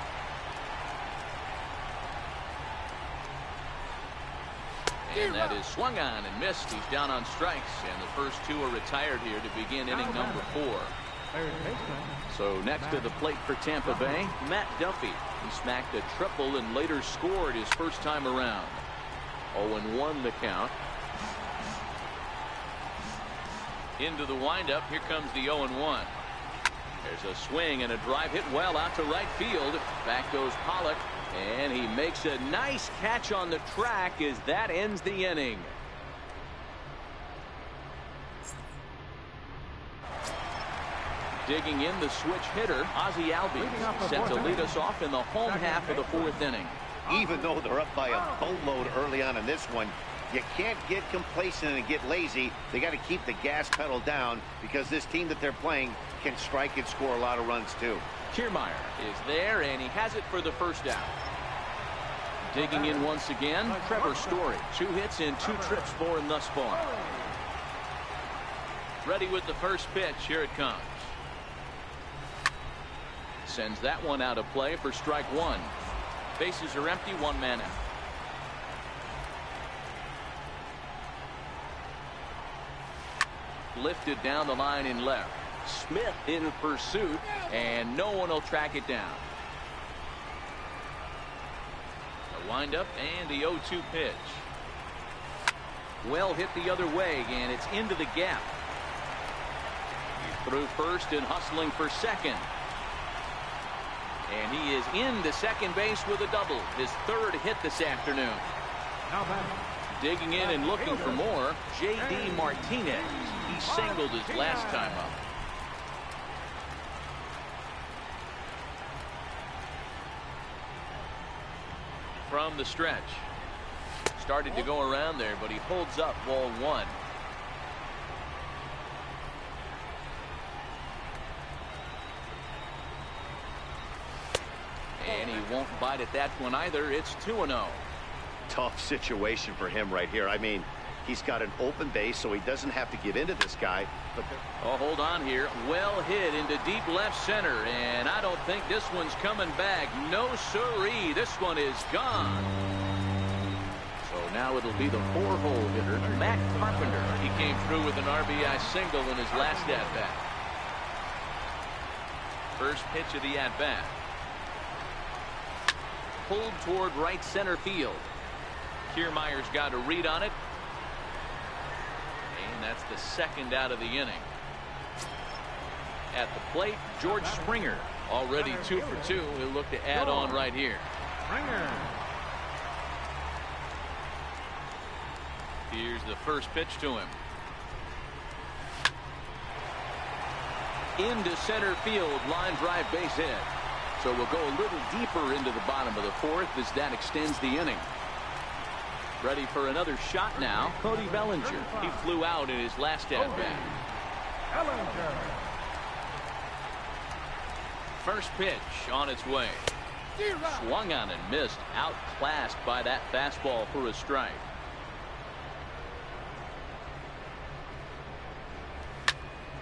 S2: And that is swung on and missed. He's down on strikes, and the first 2 are retired here to begin inning number 4. So next to the plate for Tampa Bay, Matt Duffy. He smacked a triple and later scored his first time around. 0-1 the count. Into the windup. Here comes the 0-1. There's a swing and a drive hit well out to right field. Back goes Pollock, and he makes a nice catch on the track as that ends the inning. Digging in the switch hitter, Ozzie Albies, set to lead us off in the home half of the 4th inning.
S4: Even though they're up by a boatload early on in this one, you can't get complacent and get lazy. They got to keep the gas pedal down because this team that they're playing can strike and score a lot of runs too.
S2: Kiermaier is there, and he has it for the first out. Digging in once again, Trevor Story. 2 hits and 2 trips for him thus far. Ready with the first pitch. Here it comes. Sends that one out of play for strike 1. Bases are empty, 1 man out. Lifted down the line in left. Smith in pursuit, and no one will track it down. A windup and the 0-2 pitch. Well hit the other way, and it's into the gap. He threw first and hustling for second. And he is into second base with a double. His 3rd hit this afternoon. Digging in and looking for more, J.D. Martinez. He singled his last time up. From the stretch. Started to go around there, but he holds up ball 1. And he won't bite at that one either. It's 2-0.
S4: Tough situation for him right here. I mean, he's got an open base, so he doesn't have to give in to this guy. But
S2: oh, hold on here. Well hit into deep left center, and I don't think this one's coming back. No siree. This one is gone. So now it'll be the 4-hole hitter, Matt Carpenter. He came through with an RBI single in his last at-bat. First pitch of the at-bat. Pulled toward right center field. Kiermaier's got a read on it. And that's the 2nd out of the inning. At the plate, George Springer. Already 2 for 2. He'll look to add on right here.
S3: Springer.
S2: Here's the first pitch to him. Into center field. Line drive, base hit. So we'll go a little deeper into the bottom of the 4th as that extends the inning. Ready for another shot now. Cody Bellinger. He flew out in his last at-bat. First pitch on its way. Swung on and missed. Outclassed by that fastball for a strike.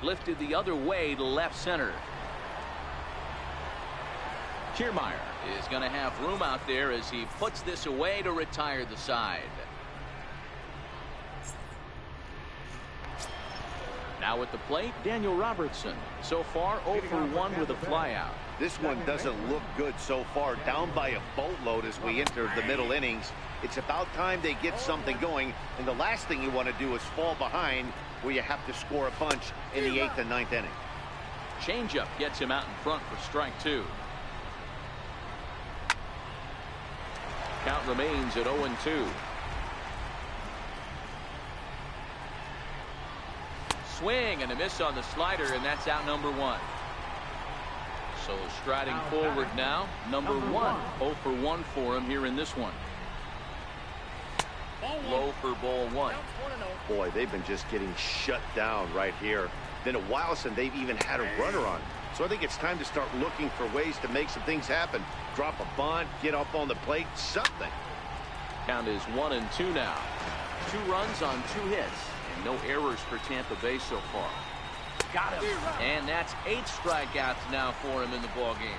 S2: Lifted the other way to left center. Kiermaier is going to have room out there as he puts this away to retire the side. Now at the plate, Daniel Robertson. So far 0 for 1 with a flyout.
S4: this one doesn't look good so far. Down by a boatload as we enter the middle innings. It's about time they get something going, and the last thing you want to do is fall behind where you have to score a bunch in the 8th and 9th inning.
S2: Changeup gets him out in front for strike 2. Count remains at 0-2. Swing and a miss on the slider, and that's out number 1. So striding forward now, number 1. 0 for 1 for him here in this one. Low for ball 1.
S4: Boy, they've been just getting shut down right here. Been a while since they've even had a runner on. So I think it's time to start looking for ways to make some things happen. Drop a bunt, get up on the plate, something.
S2: Count is 1-2 now. 2 runs on 2 hits. And no errors for Tampa Bay so far. Got him. And that's 8 strikeouts now for him in the ball game.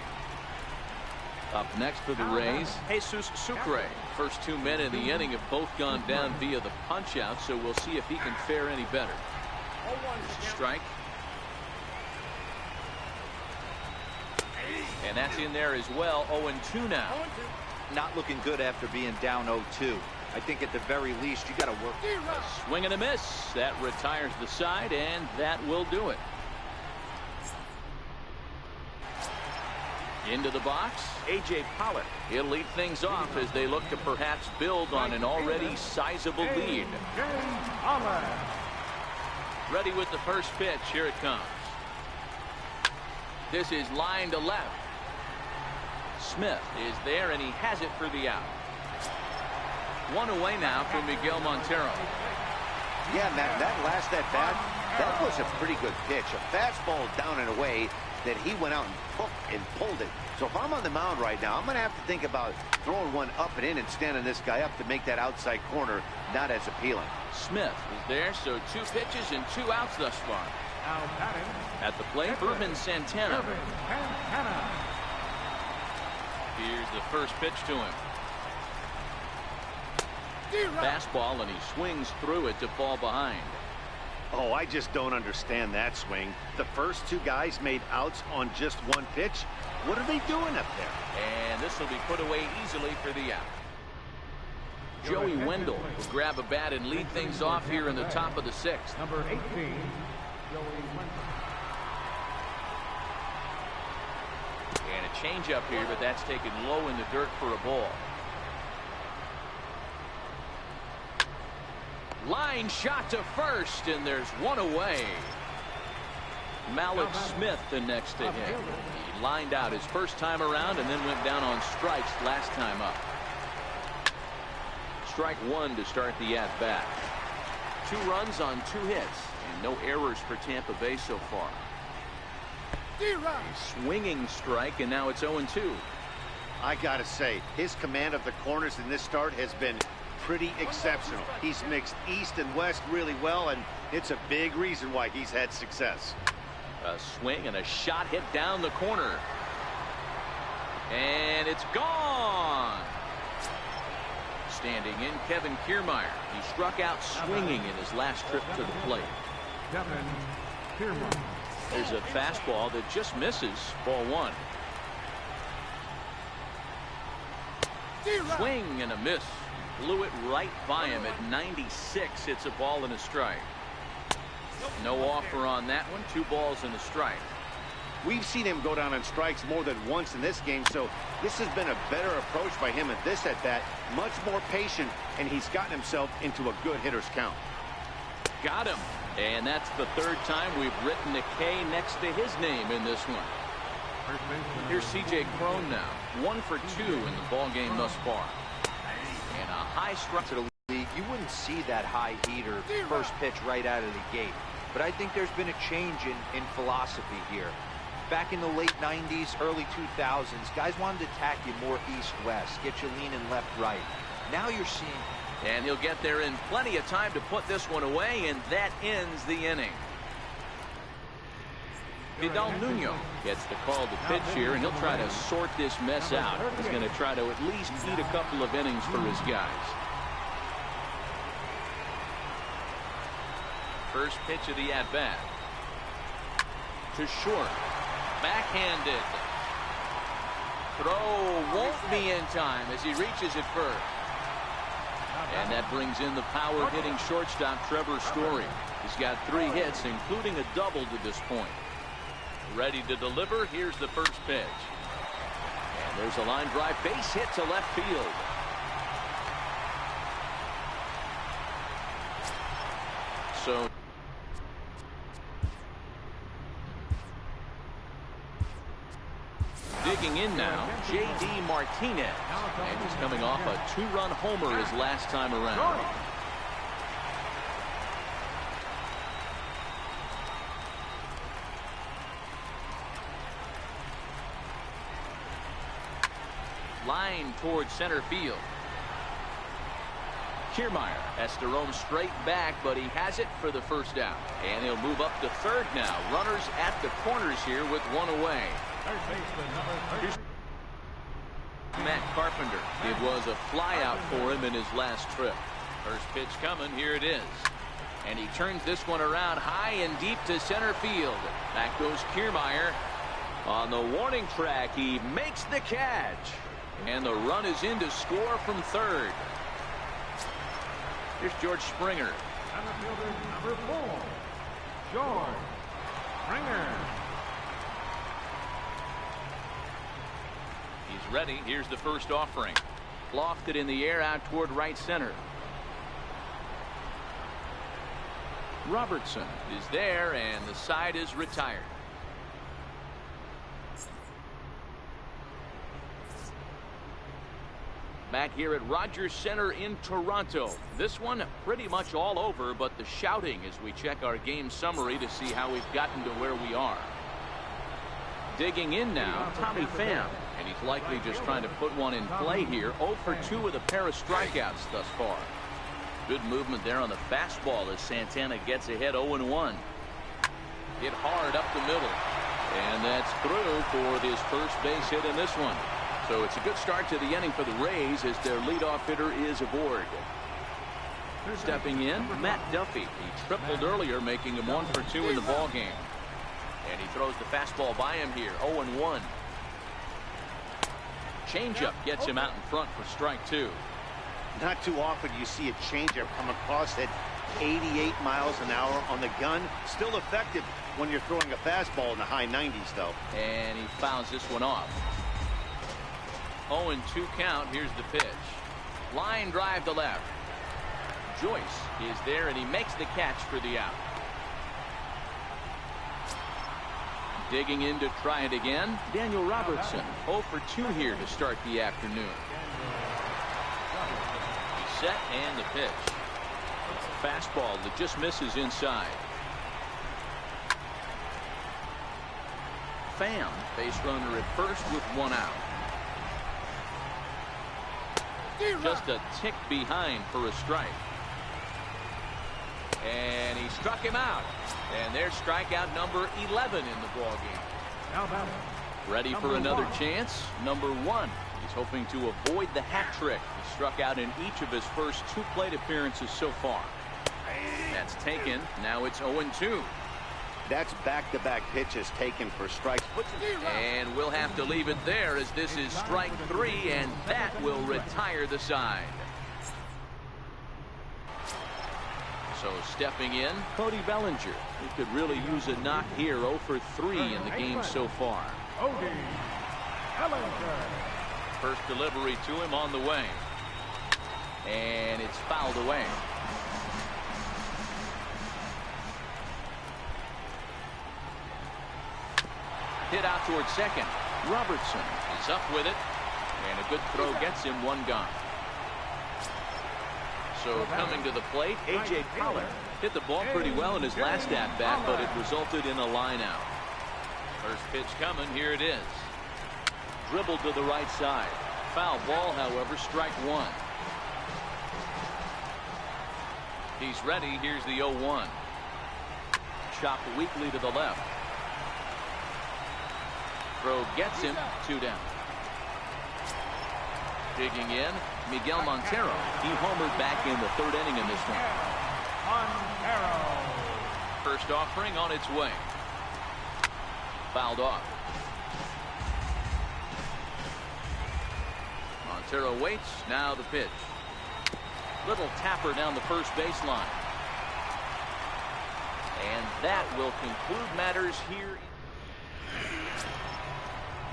S2: Up next for the Rays, Jesus Sucre. First 2 men in the inning have both gone down via the punch out, so we'll see if he can fare any better. There's a strike. And that's in there as well. 0-2 now.
S5: Not looking good after being down 0-2. I think at the very least you got to work.
S2: A swing and a miss. That retires the side, and that will do it. Into the box, A.J. Pollock. He'll lead things off as they look to perhaps build on an already sizable lead. Ready with the first pitch. Here it comes. This is line to left. Smith is there, and he has it for the out. 1 away now for Miguel Montero.
S4: Yeah, Matt, that last at bat, that was a pretty good pitch. A fastball down and away that he went out and hooked and pulled it. So if I'm on the mound right now, I'm going to have to think about throwing one up and in and standing this guy up to make that outside corner not as appealing.
S2: Smith is there, so 2 pitches and 2 outs thus far. At the plate, Irvin Santana. Here's the first pitch to him. Fastball, and he swings through it to fall behind.
S4: Oh, I just don't understand that swing. The first 2 guys made outs on just 1 pitch. What are they doing up there?
S2: And this will be put away easily for the out. Joey Wendell will grab a bat and lead things off here in the top of the 6th.
S3: Number 18, Joey Wendell.
S2: And a changeup here, but that's taken low in the dirt for a ball. Line shot to first, and there's 1 away. Malik Smith the next to him. He lined out his first time around and then went down on strikes last time up. Strike 1 to start the at-bat. 2 runs on 2 hits, and no errors for Tampa Bay so far. A swinging strike, and now it's 0-2.
S4: I got to say, his command of the corners in this start has been pretty exceptional. He's mixed east and west really well, and it's a big reason why he's had success.
S2: A swing and a shot hit down the corner. And it's gone. Standing in, Kevin Kiermaier. He struck out swinging in his last trip to the plate.
S3: Kevin Kiermaier.
S2: There's a fastball that just misses. Ball 1. Swing and a miss. Blew it right by him at 96. It's a ball and a strike. No offer on that one. 2 balls and a strike.
S4: We've seen him go down on strikes more than once in this game, so this has been a better approach by him at this at-bat. Much more patient, and he's gotten himself into a good hitter's count.
S2: Got him. And that's the 3rd time we've written a K next to his name in this one. Here's C.J. Cron now. 1 for 2 in the ball game thus far. And a high strike
S5: To the league, you wouldn't see that high heater first pitch right out of the gate. But I think there's been a change in philosophy here. Back in the late 90s, early 2000s, guys wanted to attack you more east-west, get you leaning left-right. Now you're seeing...
S2: And he'll get there in plenty of time to put this one away, and that ends the inning. Vidal Nuno gets the call to pitch here, and he'll try to sort this mess out. He's going to try to at least eat a couple of innings for his guys. First pitch of the at-bat. To short. Backhanded. Throw won't be in time as he reaches it first. And that brings in the power-hitting shortstop Trevor Story. He's got 3 hits, including a double to this point. Ready to deliver. Here's the first pitch. And there's a line drive base hit to left field. So Digging in now, J.D. Martinez. And he's coming off a 2-run homer his last time around. Line towards center field. Kiermaier has to roam straight back, but he has it for the first out. And he'll move up to third now. Runners at the corners here with one away. Here's Matt Carpenter. It was a flyout for him in his last trip. First pitch coming. Here it is. And he turns this one around high and deep to center field. Back goes Kiermaier. On the warning track, he makes the catch. And the run is in to score from third. Here's George Springer.
S3: Center fielder number 4, George Springer.
S2: He's ready. Here's the first offering. Lofted in the air out toward right center. Robertson is there, and the side is retired. Back here at Rogers Center in Toronto. This one pretty much all over, but the shouting as we check our game summary to see how we've gotten to where we are. Digging in now, Tommy Pham. And he's likely just trying to put one in play here. 0 for 2 with a pair of strikeouts thus far. Good movement there on the fastball as Santana gets ahead 0-1. Hit hard up the middle. And that's through for his first base hit in this one. So it's a good start to the inning for the Rays as their leadoff hitter is aboard. Stepping in, Matt Duffy. He tripled earlier, making him 1 for 2 in the ballgame. And he throws the fastball by him here, 0-1. Changeup gets him out in front for strike 2.
S4: Not too often you see a changeup come across at 88 miles an hour on the gun. Still effective when you're throwing a fastball in the high 90s, though.
S2: And he fouls this one off. 0-2 count. Here's the pitch. Line drive to left. Joyce is there, and he makes the catch for the out. Digging in to try it again, Daniel Robertson. 0 for 2 here to start the afternoon. He's set, and the pitch. Fastball that just misses inside. Pham, base runner at first with 1 out. Just a tick behind for a strike. And he struck him out. And there's strikeout number 11 in the ballgame. Ready for another chance. Number 1. He's hoping to avoid the hat trick. He struck out in each of his first 2 plate appearances so far. That's taken. Now it's 0-2.
S4: That's back-to-back pitches taken for strikes.
S2: And we'll have to leave it there as this is strike 3, and that will retire the side. So stepping in, Cody Bellinger. He could really use a knock here. 0 for 3 in the game so far.
S3: Cody Bellinger.
S2: First delivery to him on the way. And it's fouled away. Hit out towards second. Robertson is up with it. And a good throw gets him 1 gone. So coming to the plate, A.J. Pollard hit the ball pretty well in his last at-bat, but it resulted in a line out. First pitch coming. Here it is. Dribbled to the right side. Foul ball, however, strike 1. He's ready. Here's the 0-1. Chopped weakly to the left. Throw gets him 2 down. Digging in, Miguel Montero. He homered back in the 3rd inning in this one.
S3: Montero.
S2: First offering on its way. Fouled off. Montero waits. Now the pitch. Little tapper down the first baseline. And that will conclude matters here.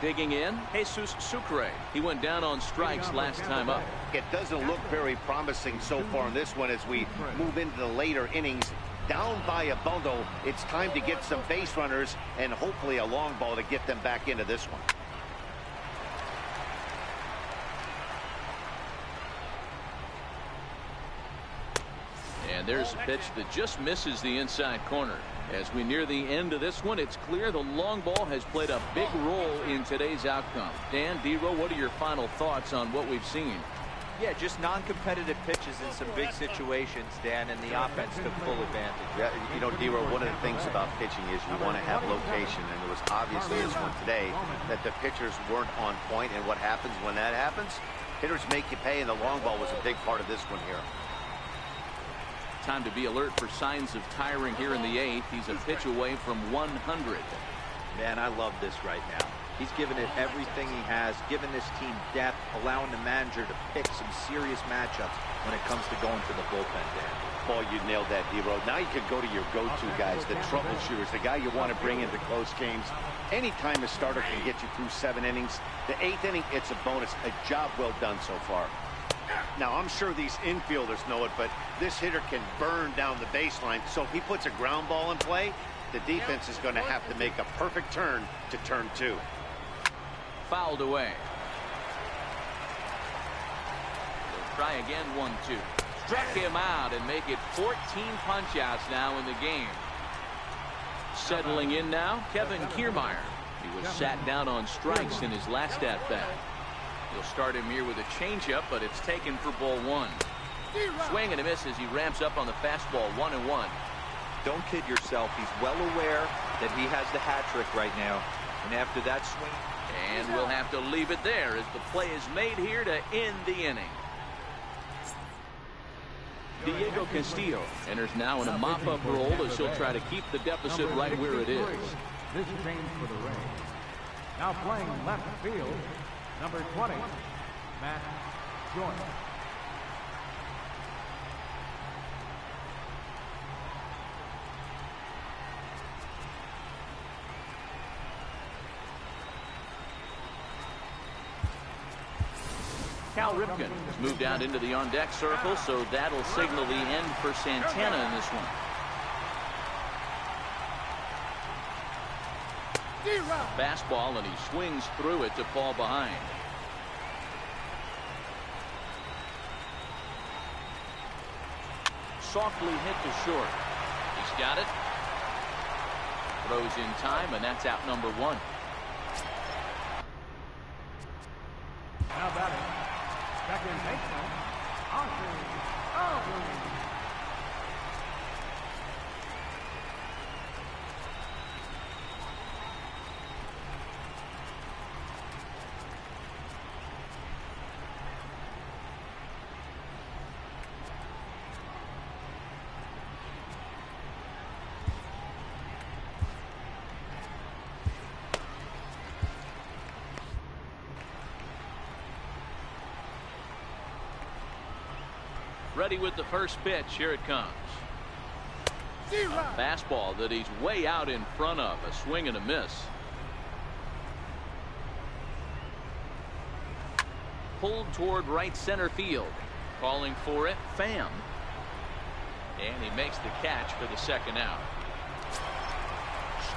S2: Digging in, Jesus Sucre. He went down on strikes last time up.
S4: It doesn't look very promising so far in this one as we move into the later innings. Down by a bundle, it's time to get some base runners and hopefully a long ball to get them back into this one.
S2: And there's a pitch that just misses the inside corner. As we near the end of this one, it's clear the long ball has played a big role in today's outcome. Dan, D-Row, what are your final thoughts on what we've seen?
S5: Yeah, just non-competitive pitches in some big situations, Dan, and the offense took full advantage.
S4: Yeah, you know, D-Row, one of the things about pitching is you want to have location, and it was obviously this one today that the pitchers weren't on point, and what happens when that happens? Hitters make you pay, and the long ball was a big part of this one here.
S2: Time to be alert for signs of tiring here in the 8th. He's a pitch away from 100.
S5: Man, I love this right now. He's given it everything he has, given this team depth, allowing the manager to pick some serious matchups when it comes to going to the bullpen, Dan.
S4: Paul, you nailed that, D-Row. Now you can go to your go-to guys, the troubleshooters, the guy you want to bring into close games. Anytime a starter can get you through 7 innings, the 8th inning, it's a bonus. A job well done so far. Now, I'm sure these infielders know it, but this hitter can burn down the baseline. So if he puts a ground ball in play, the defense is going to have to make a perfect turn to turn 2.
S2: Fouled away. They'll try again, 1-2. Struck him out and make it 14 punch-outs now in the game. Settling in now, Kevin Kiermaier. He was sat down on strikes in his last at-bat. He'll start him here with a changeup, but it's taken for ball 1. Swing and a miss as he ramps up on the fastball, 1-1.
S5: Don't kid yourself. He's well aware that he has the hat trick right now. And after that swing...
S2: And we'll have to leave it there as the play is made here to end the inning. Diego Castillo enters now in a mop-up role as he'll try to keep the deficit right where it is.
S3: This change for the Rays. Now playing left field, number 20, Matt Joyce.
S2: Cal Ripken has moved out into the on-deck circle, so that'll signal the end for Santana in this one. Fastball, and he swings through it to fall behind. Softly hit to short. He's got it. Throws in time, and that's out number 1.
S3: Now batting, second baseman, Austin.
S2: Ready with the first pitch. Here it comes. A fastball that he's way out in front of. A swing and a miss. Pulled toward right center field. Calling for it, Pham. And he makes the catch for the second out.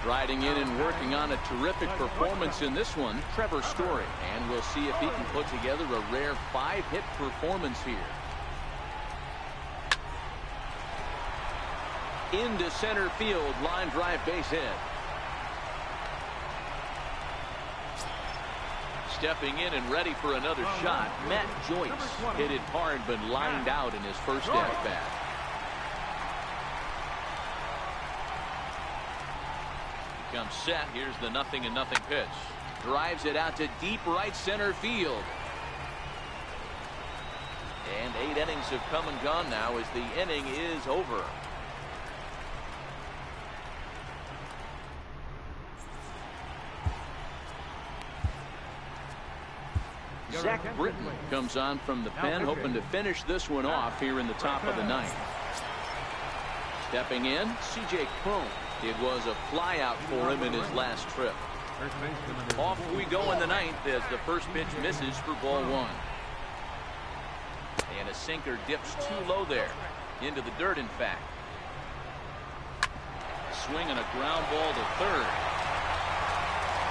S2: Striding in and working on a terrific performance in this one, Trevor Story. And we'll see if he can put together a rare 5-hit performance here. Into center field, line drive, base hit. Stepping in and ready for another shot, Matt Joyce hit it hard but lined out in his first at-bat. Comes set. Here's the 0-0 pitch. Drives it out to deep right center field. And 8 innings have come and gone now as the inning is over. Zach Britton comes on from the pen, hoping to finish this one off here in the top of the 9th. Stepping in, C.J. Cron. It was a flyout for him in his last trip. Off we go in the 9th as the first pitch misses for ball 1. And a sinker dips too low there. Into the dirt, in fact. Swing and a ground ball to third.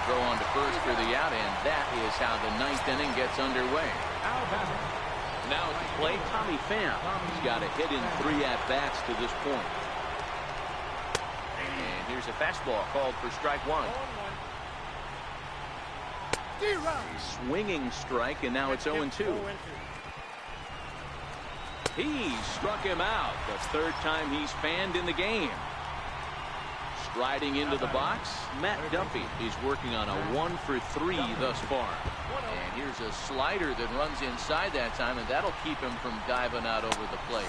S2: Throw on to first for the out, and that is how the 9th inning gets underway.
S3: Now batting,
S2: Now at the plate, Tommy Pham. He's got a hit in 3 at-bats to this point. And here's a fastball called for strike 1. Swinging strike, and now it's 0-2. He struck him out. The 3rd time he's fanned in the game. Striding into the box, Matt Duffy. He's working on a 1-for-3 thus far. And here's a slider that runs inside that time, and that'll keep him from diving out over the plate.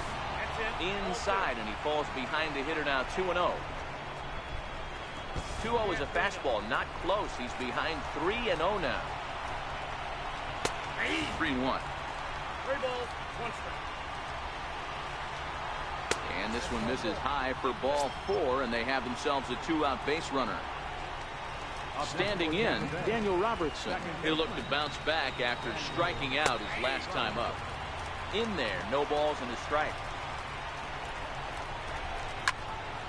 S2: Inside, and he falls behind the hitter now, 2-0. 2-0 is a fastball, not close. He's behind 3-0 now. 3-1.
S6: 3 balls, 1 strike.
S2: And this one misses high for ball 4, and they have themselves a 2-out base runner. Standing in, Daniel Robertson. He'll look to bounce back after striking out his last time up. In there, no balls and a strike.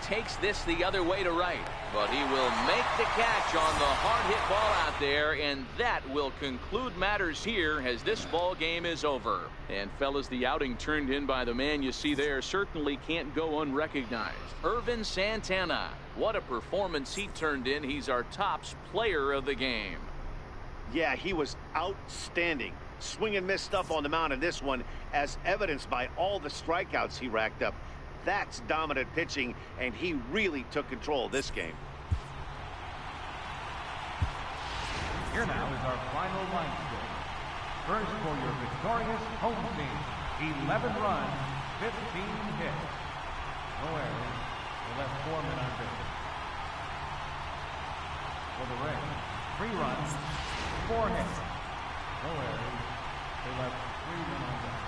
S2: Takes this the other way to right, but he will make the catch on the hard hit ball out there, and that will conclude matters here as this ball game is over. And fellas, the outing turned in by the man you see there certainly can't go unrecognized. Ervin Santana. What a performance he turned in. He's our tops player of the game.
S4: Yeah, he was outstanding. Swing and miss stuff on the mound in this one, as evidenced by all the strikeouts he racked up. That's dominant pitching, and he really took control of this game.
S3: Here now is our final line score. First for your victorious home team, 11 runs, 15 hits. No errors. They left 4 men on base. For the Rays, 3 runs, 4 hits. No errors. They left 3 men on base.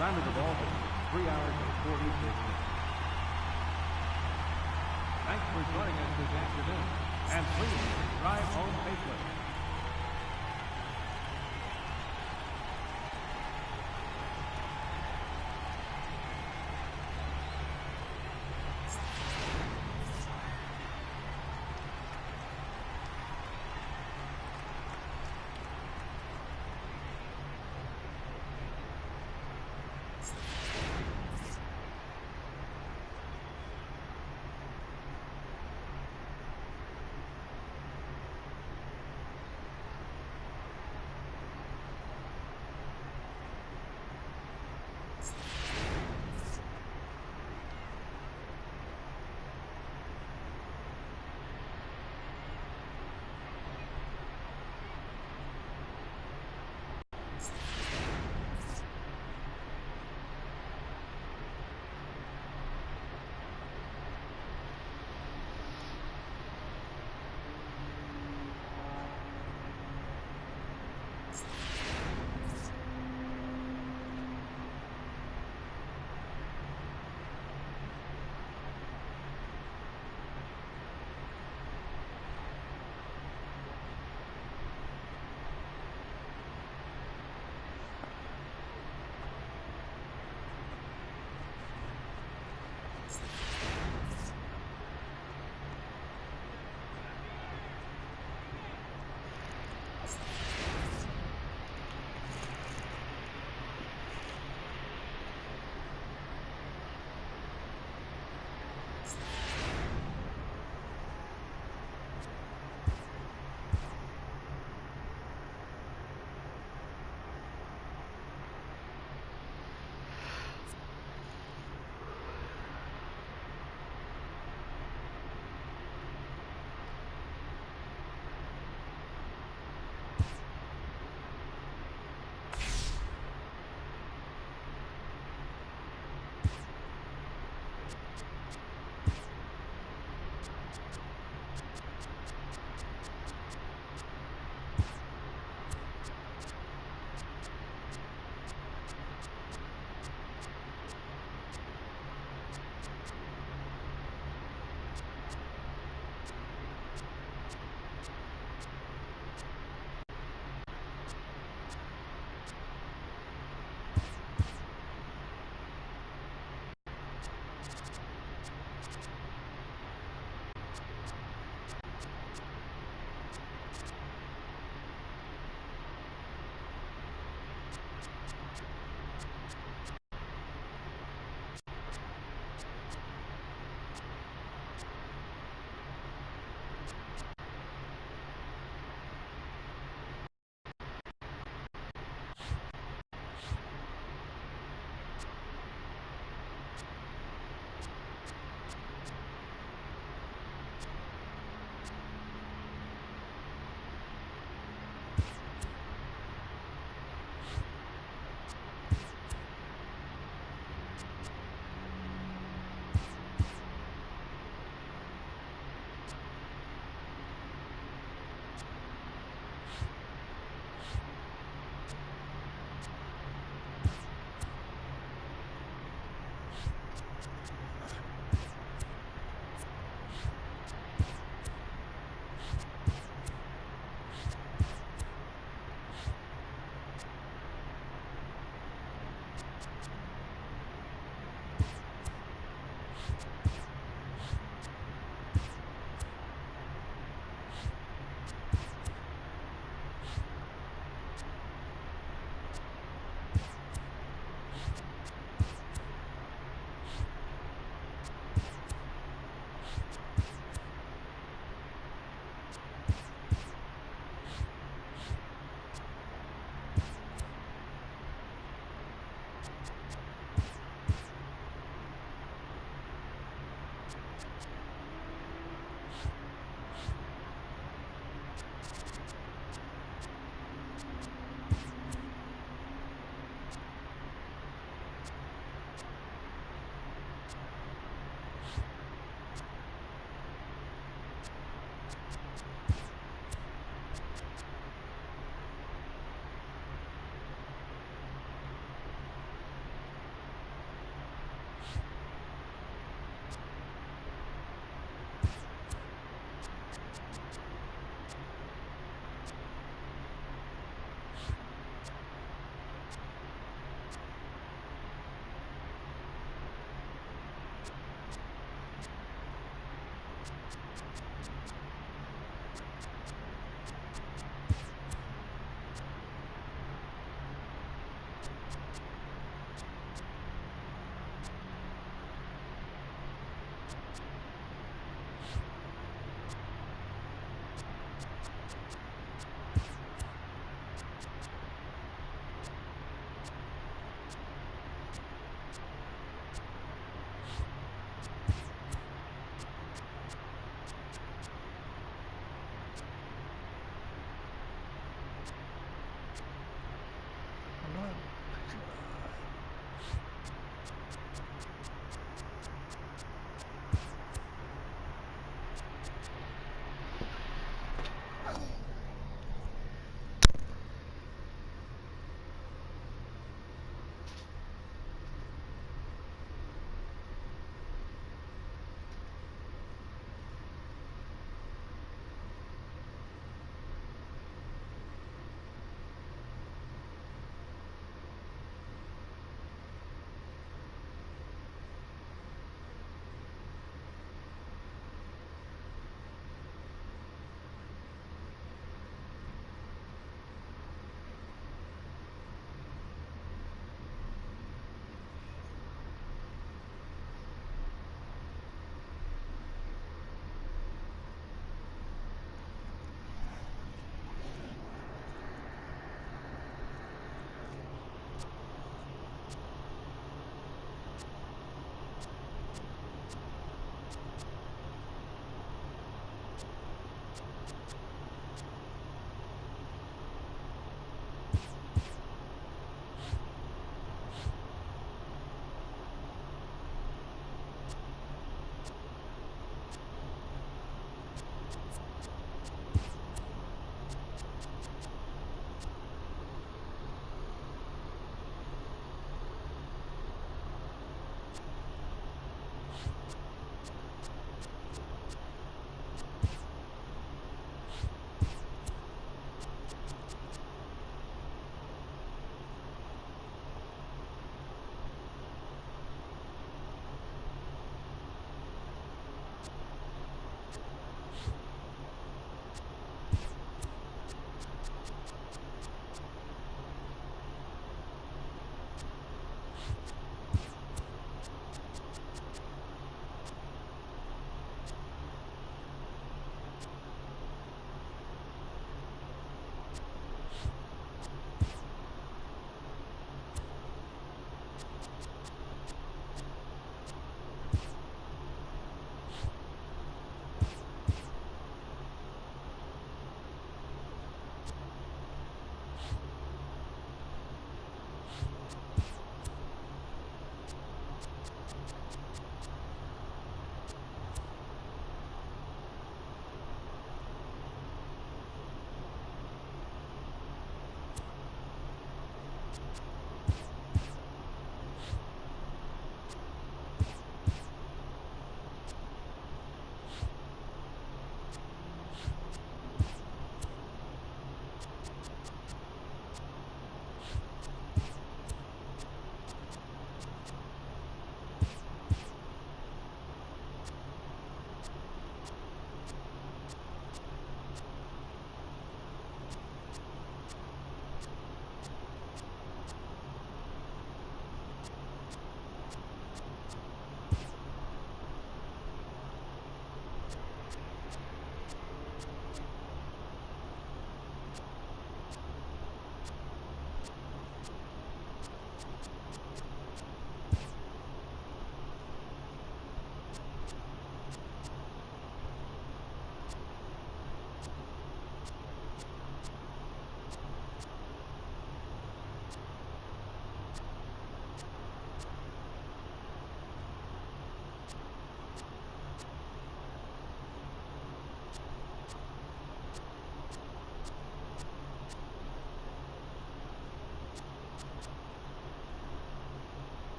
S3: Time of the ball game, 3 hours and 46 minutes. Thanks for joining us this afternoon, and please drive home safely.